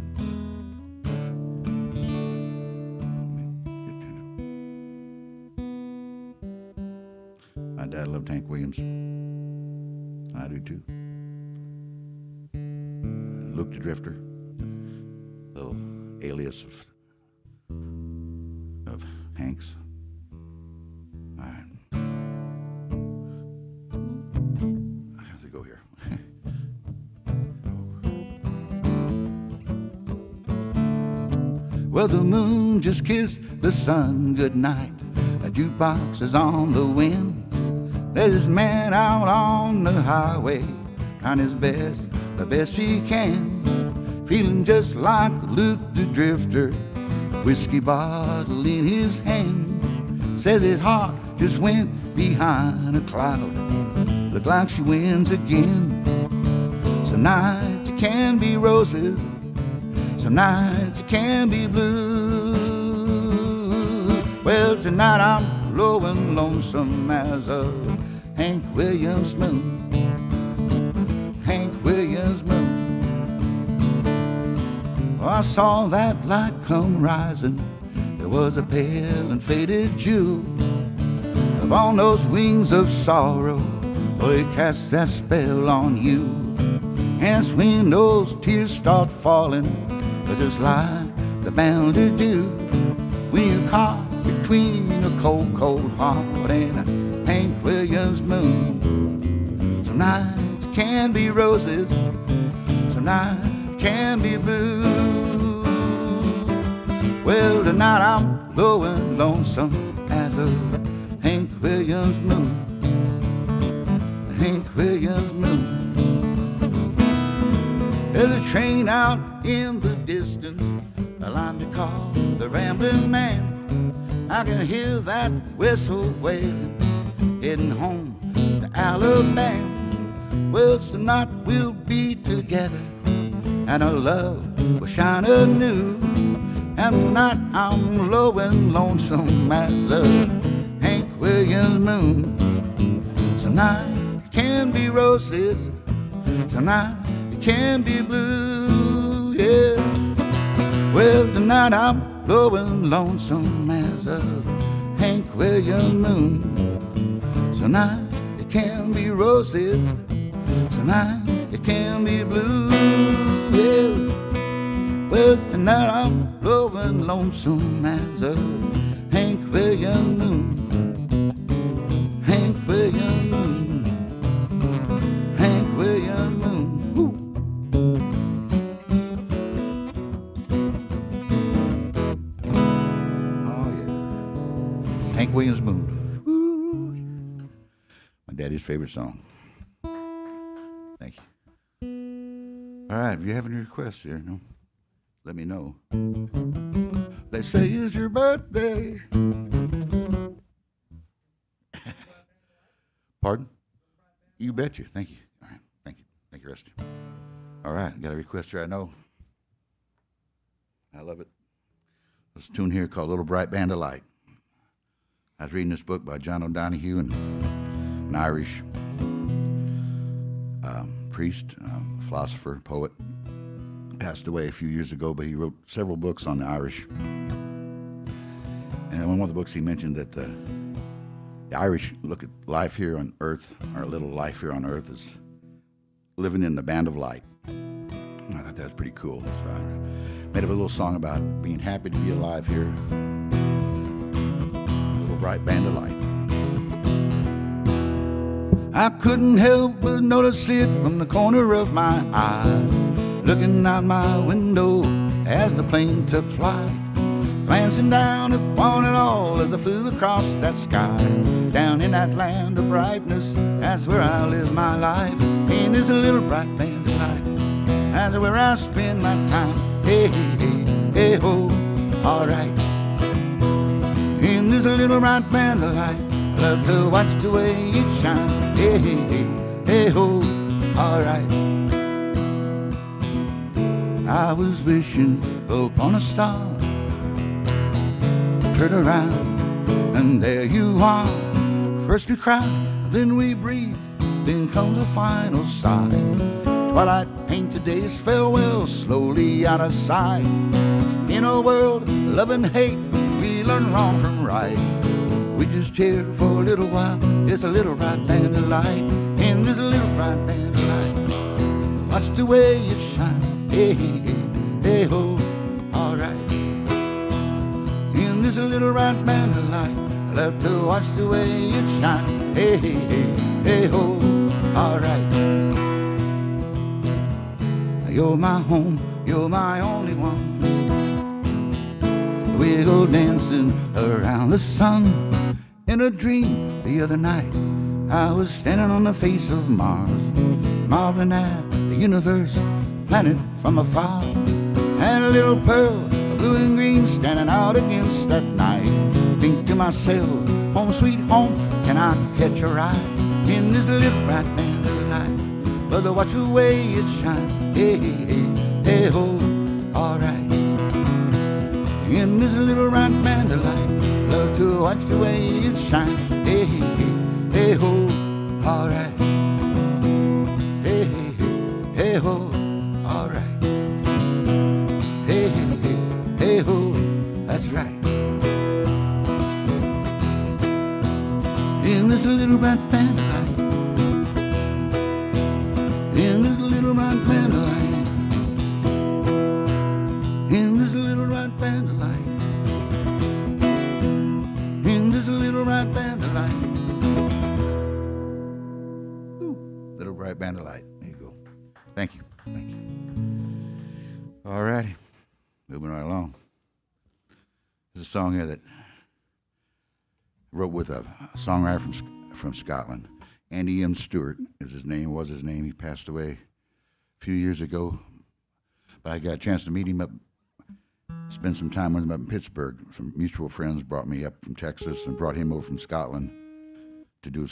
My dad loved Hank Williams. I do too. Luke the Drifter, little alias of Hank's. All right. How's it go here? Well, the moon just kissed the sun goodnight. A jukebox is on the wind. There's this man out on the highway, trying his best, the best he can, feeling just like Luke the Drifter, whiskey bottle in his hand. Says his heart just went behind a cloud, look like she wins again. Some nights it can be roses, some nights it can be blue. Well, tonight I'm low and lonesome as a Hank Williams moon. Hank Williams moon. Oh, I saw that light come rising. There was a pale and faded jewel upon those wings of sorrow. Oh, it casts that spell on you. And it's when those tears start falling, just like they're bound to do, when you're caught between a cold, cold heart and a Hank Williams moon. Some nights can be roses, some nights can be blue. Well, tonight I'm low and lonesome as a Hank Williams moon. Hank Williams moon. There's a train out in the distance, a line to call the rambling man. I can hear that whistle wailing, heading home to Alabama. Well, tonight we'll be together, and our love will shine anew. And tonight I'm low and lonesome as a Hank Williams moon. Tonight it can be roses, tonight it can be blue, yeah. Well, tonight I'm low and lonesome as a Hank Williams moon. Tonight it can be roses, tonight it can be blue, yeah. Well, tonight I'm low and lonesome as a Hank Williams moon. Hank Williams moon. Hank Williams moon. Woo. My daddy's favorite song. Thank you. All right, if you have any requests here, no, let me know. They say it's your birthday. Pardon? You betcha. Thank you. All right, thank you. Thank you, Rusty. All right, got a request here, I know. I love it. There's a tune here called Little Bright Band of Light. I was reading this book by John O'Donohue, and an Irish priest, philosopher, poet. Passed away a few years ago, but he wrote several books on the Irish. And in one of the books he mentioned that the Irish look at life here on earth, our little life here on earth, as living in the band of light. And I thought that was pretty cool. So I made up a little song about being happy to be alive here. Little bright band of light. I couldn't help but notice it from the corner of my eye, looking out my window as the plane took flight, glancing down upon it all as I flew across that sky. Down in that land of brightness, that's where I live my life. In this little bright band of light, that's where I spend my time. Hey, hey, hey, hey, ho, alright. In this little bright band of light, I love to watch the way it shines. Hey, hey, hey, hey, ho, alright. I was wishing upon a star, turn around, and there you are. First we cry, then we breathe, then comes the final sigh. Twilight paints today's farewell slowly out of sight. In a world of love and hate, we learn wrong from right. We just here for a little while, it's a little bright band of light. In this little bright band of light, watch the way it shines. Hey, hey, hey, hey, ho, alright. In this little bright band of light, I love to watch the way it shines. Hey, hey, hey, hey, ho, alright. You're my home, you're my only one. We go dancing around the sun. In a dream the other night, I was standing on the face of Mars, marveling at the universe, planet from afar. And a little pearl of blue and green standing out against that night. Think to myself, home sweet home, can I catch your eye? In this little bright band of light, but watch the way it shines. Hey, hey, hey, hey, ho, alright. In this little bright band of light, love to watch the way it shines. Hey, hey, hey, hey, ho, alright. Hey, hey, hey, hey, ho, alright. Hey, hey, hey, hey, ho, that's right. In this little bright band of light, in this little bright band of light, in this little bright band of light, in this little bright band of light. Ooh, little bright band of light. There you go. Thank you. Thank you. All righty. Moving right along. There's a song here that I wrote with a songwriter from Scotland. Andy M. Stewart was his name. He passed away a few years ago. But I got a chance to meet him up, spend some time with him up in Pittsburgh. Some mutual friends brought me up from Texas and brought him over from Scotland to do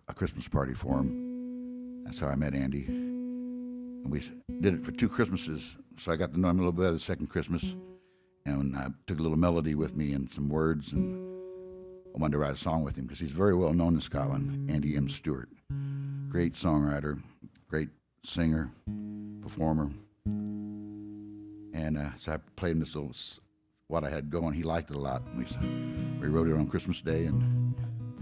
a Christmas party for him. That's how I met Andy. And we did it for 2 Christmases, so I got to know him a little bit the second Christmas. And I took a little melody with me and some words, and I wanted to write a song with him because he's very well known in Scotland, Andy M. Stewart. Great songwriter, great singer, performer. And so I played him this little, what I had going. He liked it a lot. We wrote it on Christmas Day and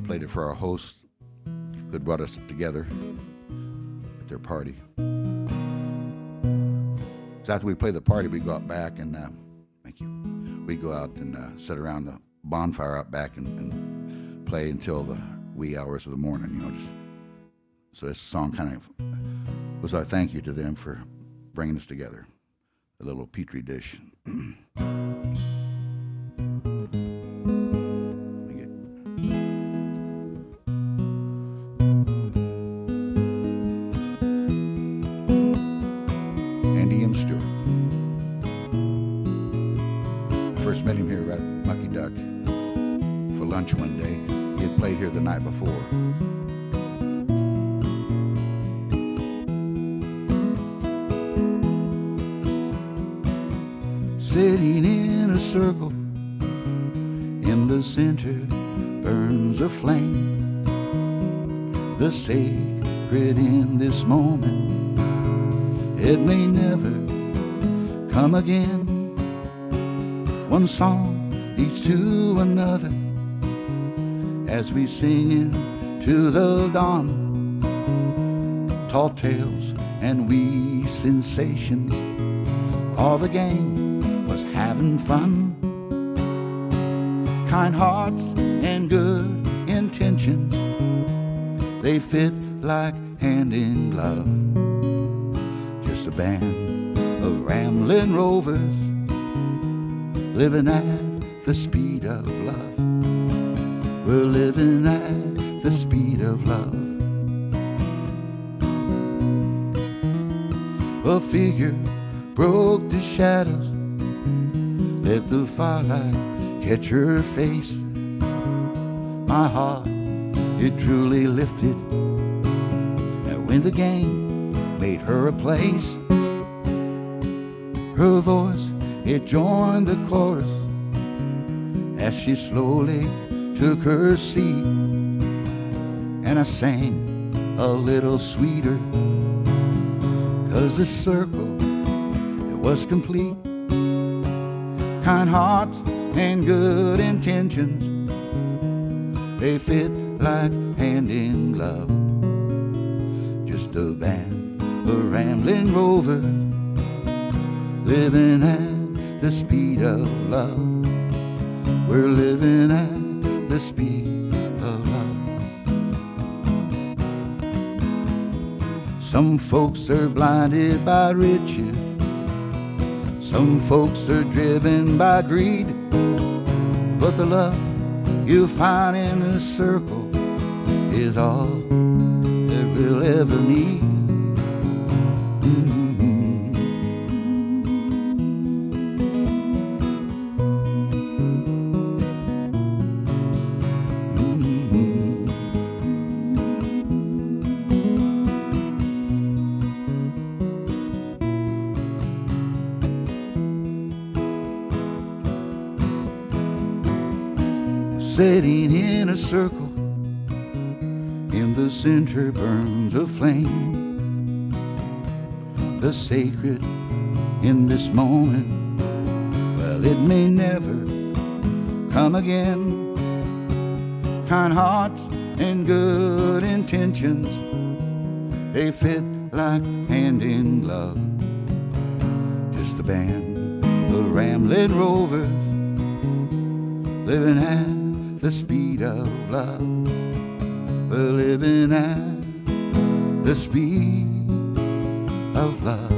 played it for our hosts who had brought us together at their party. So after we play the party, we go out back and, thank you, we go out and sit around the bonfire out back and play until the wee hours of the morning, so this song kind of was our thank you to them for bringing us together. A little petri dish. lunch one day. He had played here the night before. Sitting in a circle, in the center burns a flame. The sacred in this moment, it may never come again. One song leads to another as we sing into the dawn. Tall tales and wee sensations, all the gang was having fun. Kind hearts and good intentions, they fit like hand in glove. Just a band of rambling rovers, living at the speed of love. We're living at the speed of love. A figure broke the shadows, let the firelight catch her face. My heart, it truly lifted, and when the gang made her a place, her voice, it joined the chorus as she slowly took her seat. And I sang a little sweeter, 'cause the circle, it was complete. Kind hearts and good intentions, they fit like hand in glove. Just a band of rambling rovers, living at the speed of love. We're living at the speed of love. Some folks are blinded by riches, some folks are driven by greed, but the love you find in this circle is all that we'll ever need. Sitting in a circle, in the center burns a flame. The sacred in this moment, well, it may never come again. Kind hearts and good intentions, they fit like hand in glove. Just a band of rambling rovers, living at the speed of love. We're living at the speed of love.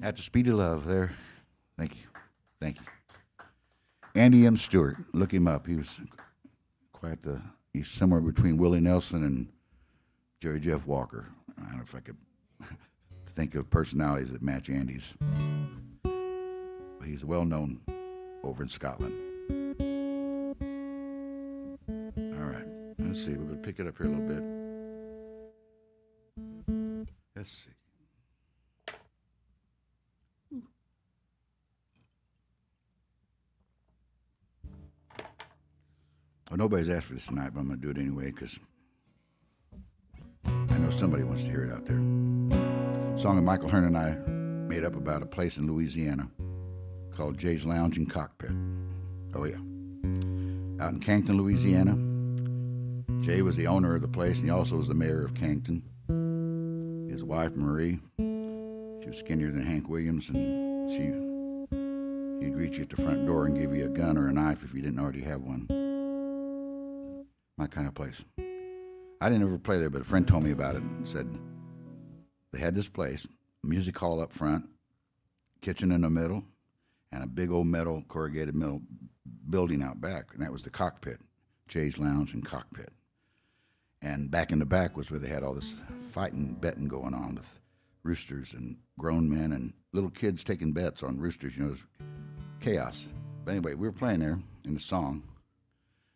At the speed of love there. Thank you. Thank you. Andy M. Stewart, look him up. He was he's somewhere between Willie Nelson and Jerry Jeff Walker. I don't know if I could think of personalities that match Andy's. But he's well known over in Scotland. All right. Let's see. We're going to pick it up here a little bit. Let's see. Well, nobody's asked for this tonight, but I'm going to do it anyway because I know somebody wants to hear it out there. A song that Michael Hearn and I made up about a place in Louisiana called Jay's Lounge and Cockpit. Oh, yeah. Out in Cancton, Louisiana. Jay was the owner of the place, and he also was the mayor of Cancton. His wife, Marie, she was skinnier than Hank Williams, and he'd greet you at the front door and give you a gun or a knife if you didn't already have one. My kind of place. I didn't ever play there, but a friend told me about it and said they had this place, music hall up front, kitchen in the middle, and a big old metal, corrugated metal building out back, and that was the Cockpit, Jay's Lounge and Cockpit. And back in the back was where they had all this fighting, betting going on with roosters and grown men and little kids taking bets on roosters. You know, it was chaos. But anyway, we were playing there in the song,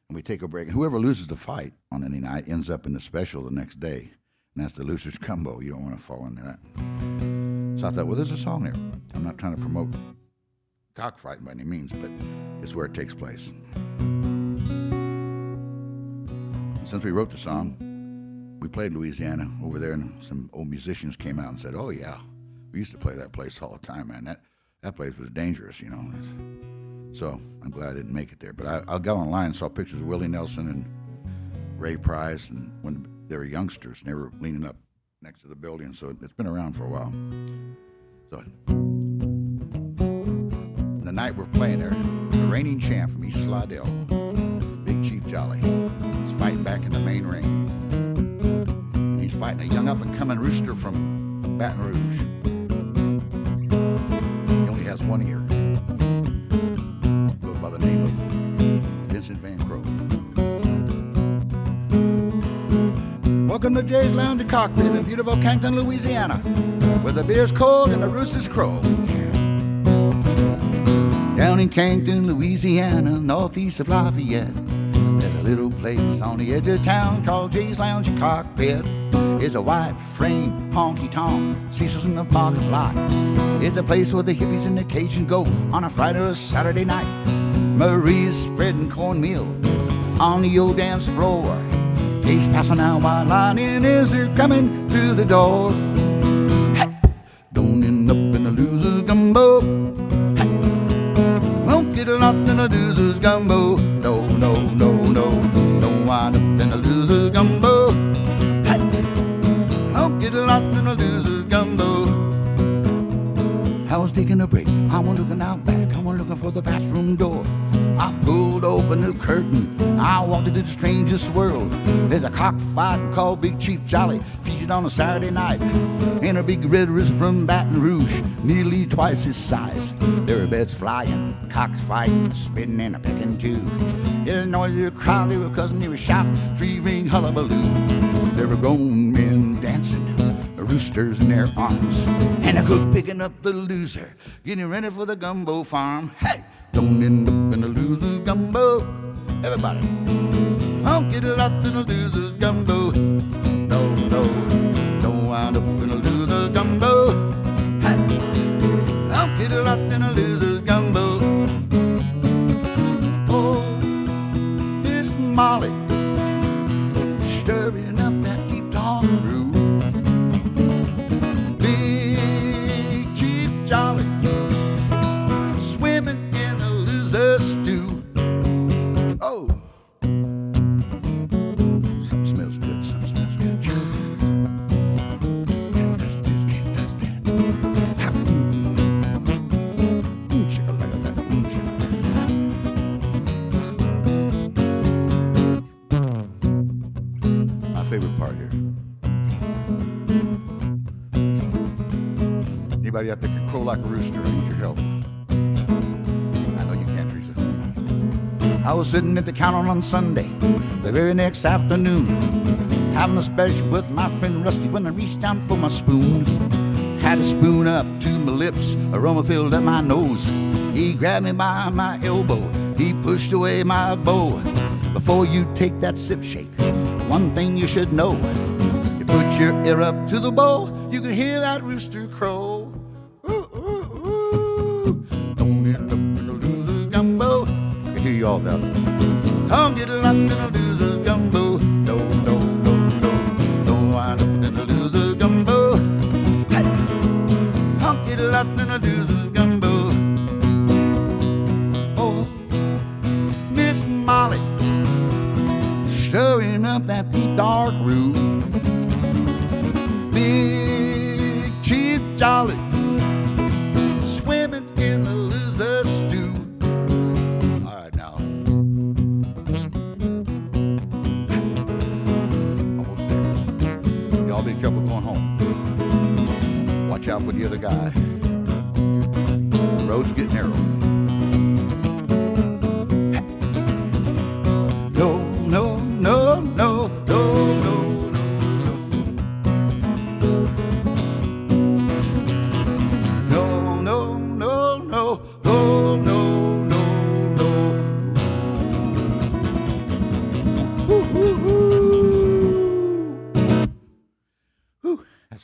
and we take a break. And whoever loses the fight on any night ends up in the special the next day, and that's the loser's combo. You don't want to fall into that. So I thought, well, there's a song there. I'm not trying to promote cockfighting by any means, but it's where it takes place. Since we wrote the song, we played Louisiana over there, and some old musicians came out and said, oh, yeah, we used to play that place all the time, man. That place was dangerous, you know. So I'm glad I didn't make it there. But I got online and saw pictures of Willie Nelson and Ray Price, and when they were youngsters, and they were leaning up next to the building, so it's been around for a while. So the night we're playing there, the reigning champ from East Slidell, Big Chief Jolly, is fighting back in the main ring. And he's fighting a young up-and-coming rooster from Baton Rouge. He only has one ear. Goes by the name of Vincent Van Crow. Welcome to Jay's Lounge and Cockpit in beautiful Canton, Louisiana, where the beer's cold and the roosters crow. Down in Canton, Louisiana, northeast of Lafayette, there's a little place on the edge of town called Jay's Lounge and Cockpit. It's a white frame honky-tonk, Cecil's in the parking lot. It's a place where the hippies and the Cajuns go on a Friday or Saturday night. Marie's spreading cornmeal on the old dance floor. He's passing out while lining is coming through the door. Hey! Don't end up in the loser's gumbo. Hey! Won't get lost in the loser's gumbo. No, no, no, no. Don't wind up in the loser's gumbo. Hey! Won't get lost in the loser's gumbo. I was taking a break. I was looking out back. I was looking for the bathroom door. I pulled open the curtain. I walked into the strangest world. There's a cockfight called Big Chief Jolly, featured on a Saturday night. And a big red rooster from Baton Rouge, nearly twice his size. There were beds flying, cocks fighting, spitting and a pecking too. There's a noisy crowd, they were cussing, they were shouting, three-ring hullabaloo. There were grown men dancing, roosters in their arms, and a cook picking up the loser, getting ready for the gumbo farm. Hey! Don't end up in the loser's gumbo. Everybody, don't get lost in the loser's gumbo. No, no, don't wind up in the loser's gumbo. Hey! Don't get lost in the loser's gumbo. Oh, Miss Molly, stirring up that deep dark brew. Big Chief Jolly, swimming in the loser's stew. Oh, some smells good, some smells good. Can't touch this, can't touch that. My favorite part here. Anybody out there can crow like a rooster? I need your help. I was sitting at the counter on Sunday, the very next afternoon, having a special with my friend Rusty when I reached down for my spoon. Had a spoon up to my lips, aroma filled up my nose. He grabbed me by my elbow, he pushed away my bow. Before you take that sip shake, one thing you should know. You put your ear up to the bowl, you can hear that rooster crow. Ooh, ooh, ooh. Don't end up in the loser's gumbo. Hear you all now. Don't get lost in the loser's gumbo. No, no, no, no. Don't wind up in the loser's gumbo. Hey! Don't get lost in the loser's gumbo. Oh, Miss Molly, stirring up that deep dark room. Big Chief Jolly, swimming in the loser's stew. Watch out for the other guy. The roads get narrow. No, no, no, no, no, no.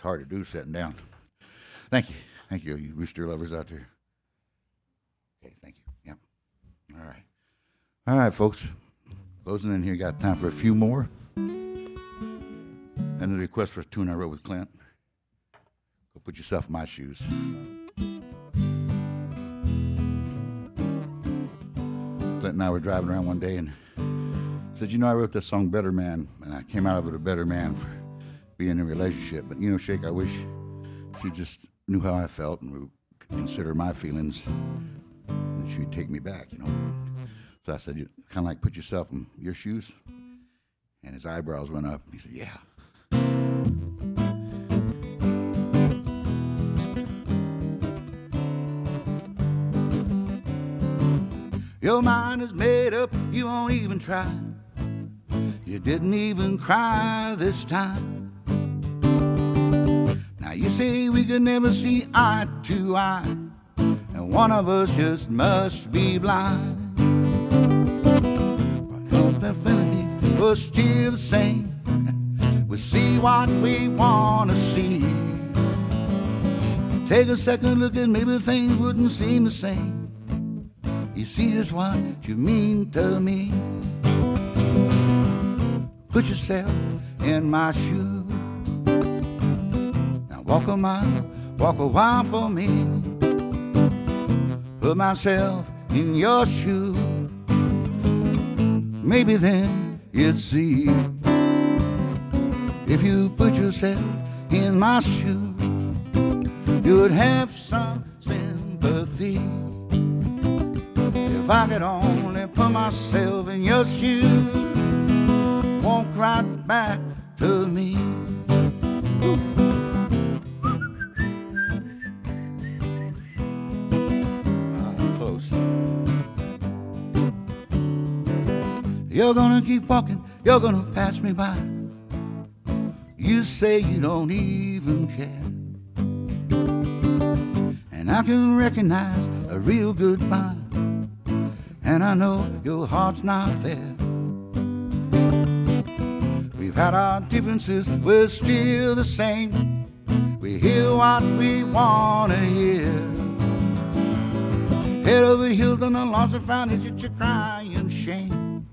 Hard to do sitting down. Thank you, you rooster lovers out there. Okay, thank you. Yep. All right, folks. Closing in here, got time for a few more. And the request for a tune I wrote with Clint. Go put yourself in my shoes. Clint and I were driving around one day and said, you know, I wrote this song Better Man, and I came out of it a better man for being in a relationship. But, you know, Shake, I wish she just knew how I felt and would consider my feelings, and she'd take me back, you know. So I said, you kind of like put yourself in your shoes. And his eyebrows went up, and he said, yeah. Your mind is made up, you won't even try. You didn't even cry this time. Now you say we could never see eye to eye, and one of us just must be blind. But infinity was still the same. We see what we want to see. Take a second look and maybe things wouldn't seem the same. You see just what you mean to me. Put yourself in my shoes. Now walk a mile, walk a while for me. Put myself in your shoes. Maybe then you'd see. If you put yourself in my shoes, you would have some sympathy. If I could only put myself in your shoes, walk right back to me. Close. You're gonna keep walking, you're gonna pass me by. You say you don't even care, and I can recognize a real goodbye. And I know your heart's not there. We've had our differences, we're still the same. We hear what we want to hear. Head over heels on the lost and found is your crying shame.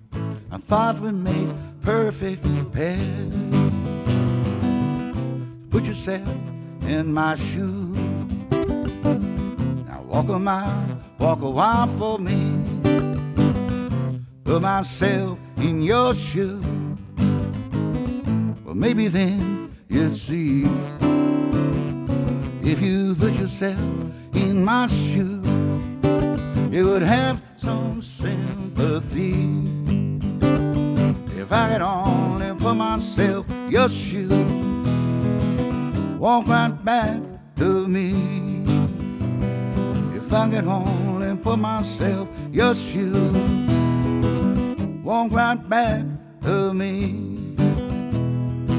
I thought we made perfect pairs. Put yourself in my shoes. Now walk a mile, walk a while for me. Put myself in your shoes. Well, maybe then you'd see. If you put yourself in my shoes, you would have some sympathy. If I could only put myself in your shoes, walk right back to me. If I could only put myself in your shoes, walk right back to me.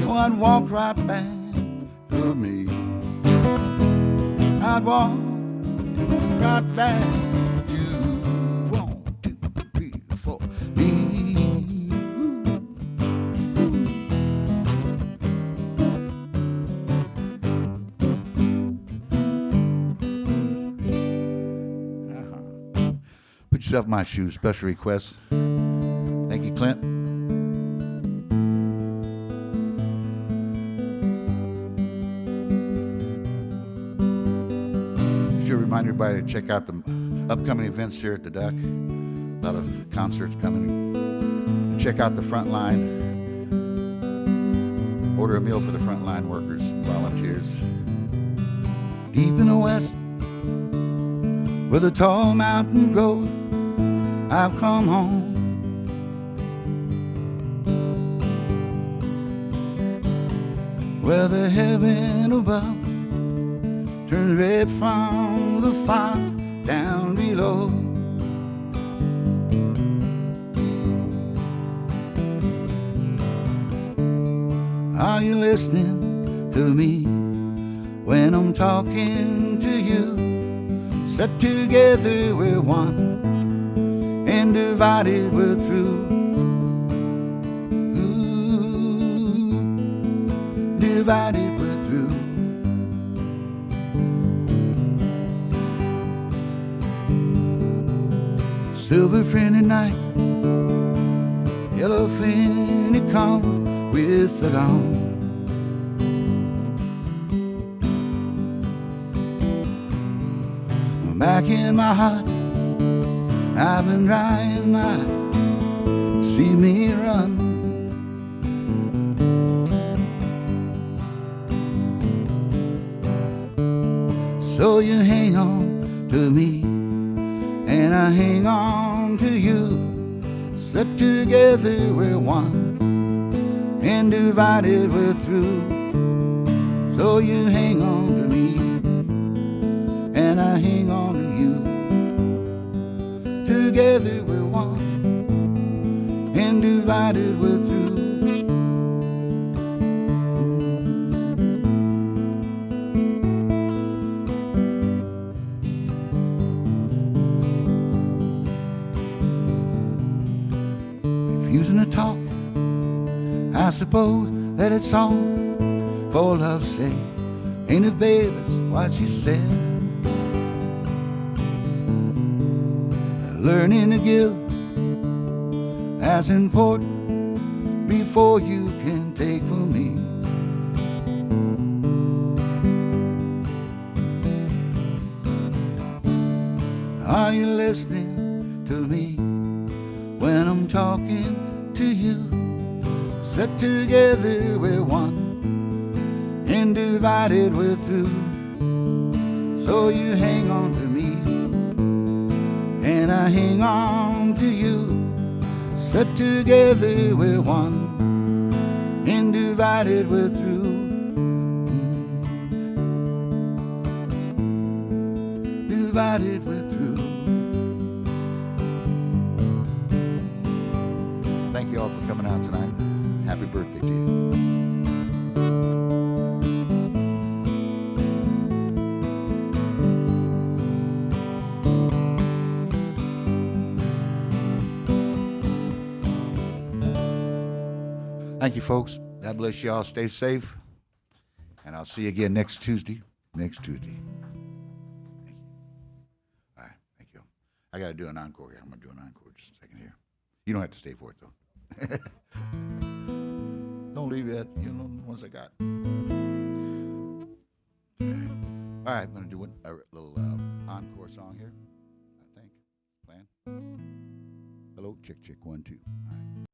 Oh, I'd walk right back to me. I'd walk right back to you. 1, 2, 3, 4, me. Put yourself in my shoes. Special request. Thank you, Clint. Should remind everybody to check out the upcoming events here at the Duck. A lot of concerts coming. Check out the front line. Order a meal for the frontline workers and volunteers. Deep in the west, where the tall mountain grows, I've come home. Where the heaven above turns red from the fire down below. Are you listening to me when I'm talking to you? Set together we're one, and divided we're through. Ooh, divided we're through. Silver friendly night, yellow finny come with the dawn. Back in my heart, I've been trying my see me run. So you hang on to me, and I hang on to you. Set together we're one, and divided we're through. So you hang on to me, and I hang on to you. Together we're one, and divided we're through. Refusing to talk, I suppose that it's all for love's sake. Ain't it, babe, that's what she said. Learning to give, that's important before you can take from me. Are you listening to me when I'm talking to you? Set together we're one, and divided we're through. So you hang on to me, and I hang on to you. Set together we're one, and divided we're through. Divided we're through. Thank you all for coming out tonight. Happy birthday to you. Thank you, folks. God bless you all. Stay safe. And I'll see you again next Tuesday. Next Tuesday. Thank you. All right. Thank you. I got to do an encore here. I'm going to do an encore just a second here. You don't have to stay for it, though. Don't leave yet. You know the ones I got. All right. I'm going to do a little encore song here, I think. Plan. Hello, chick, chick, 1, 2. All right.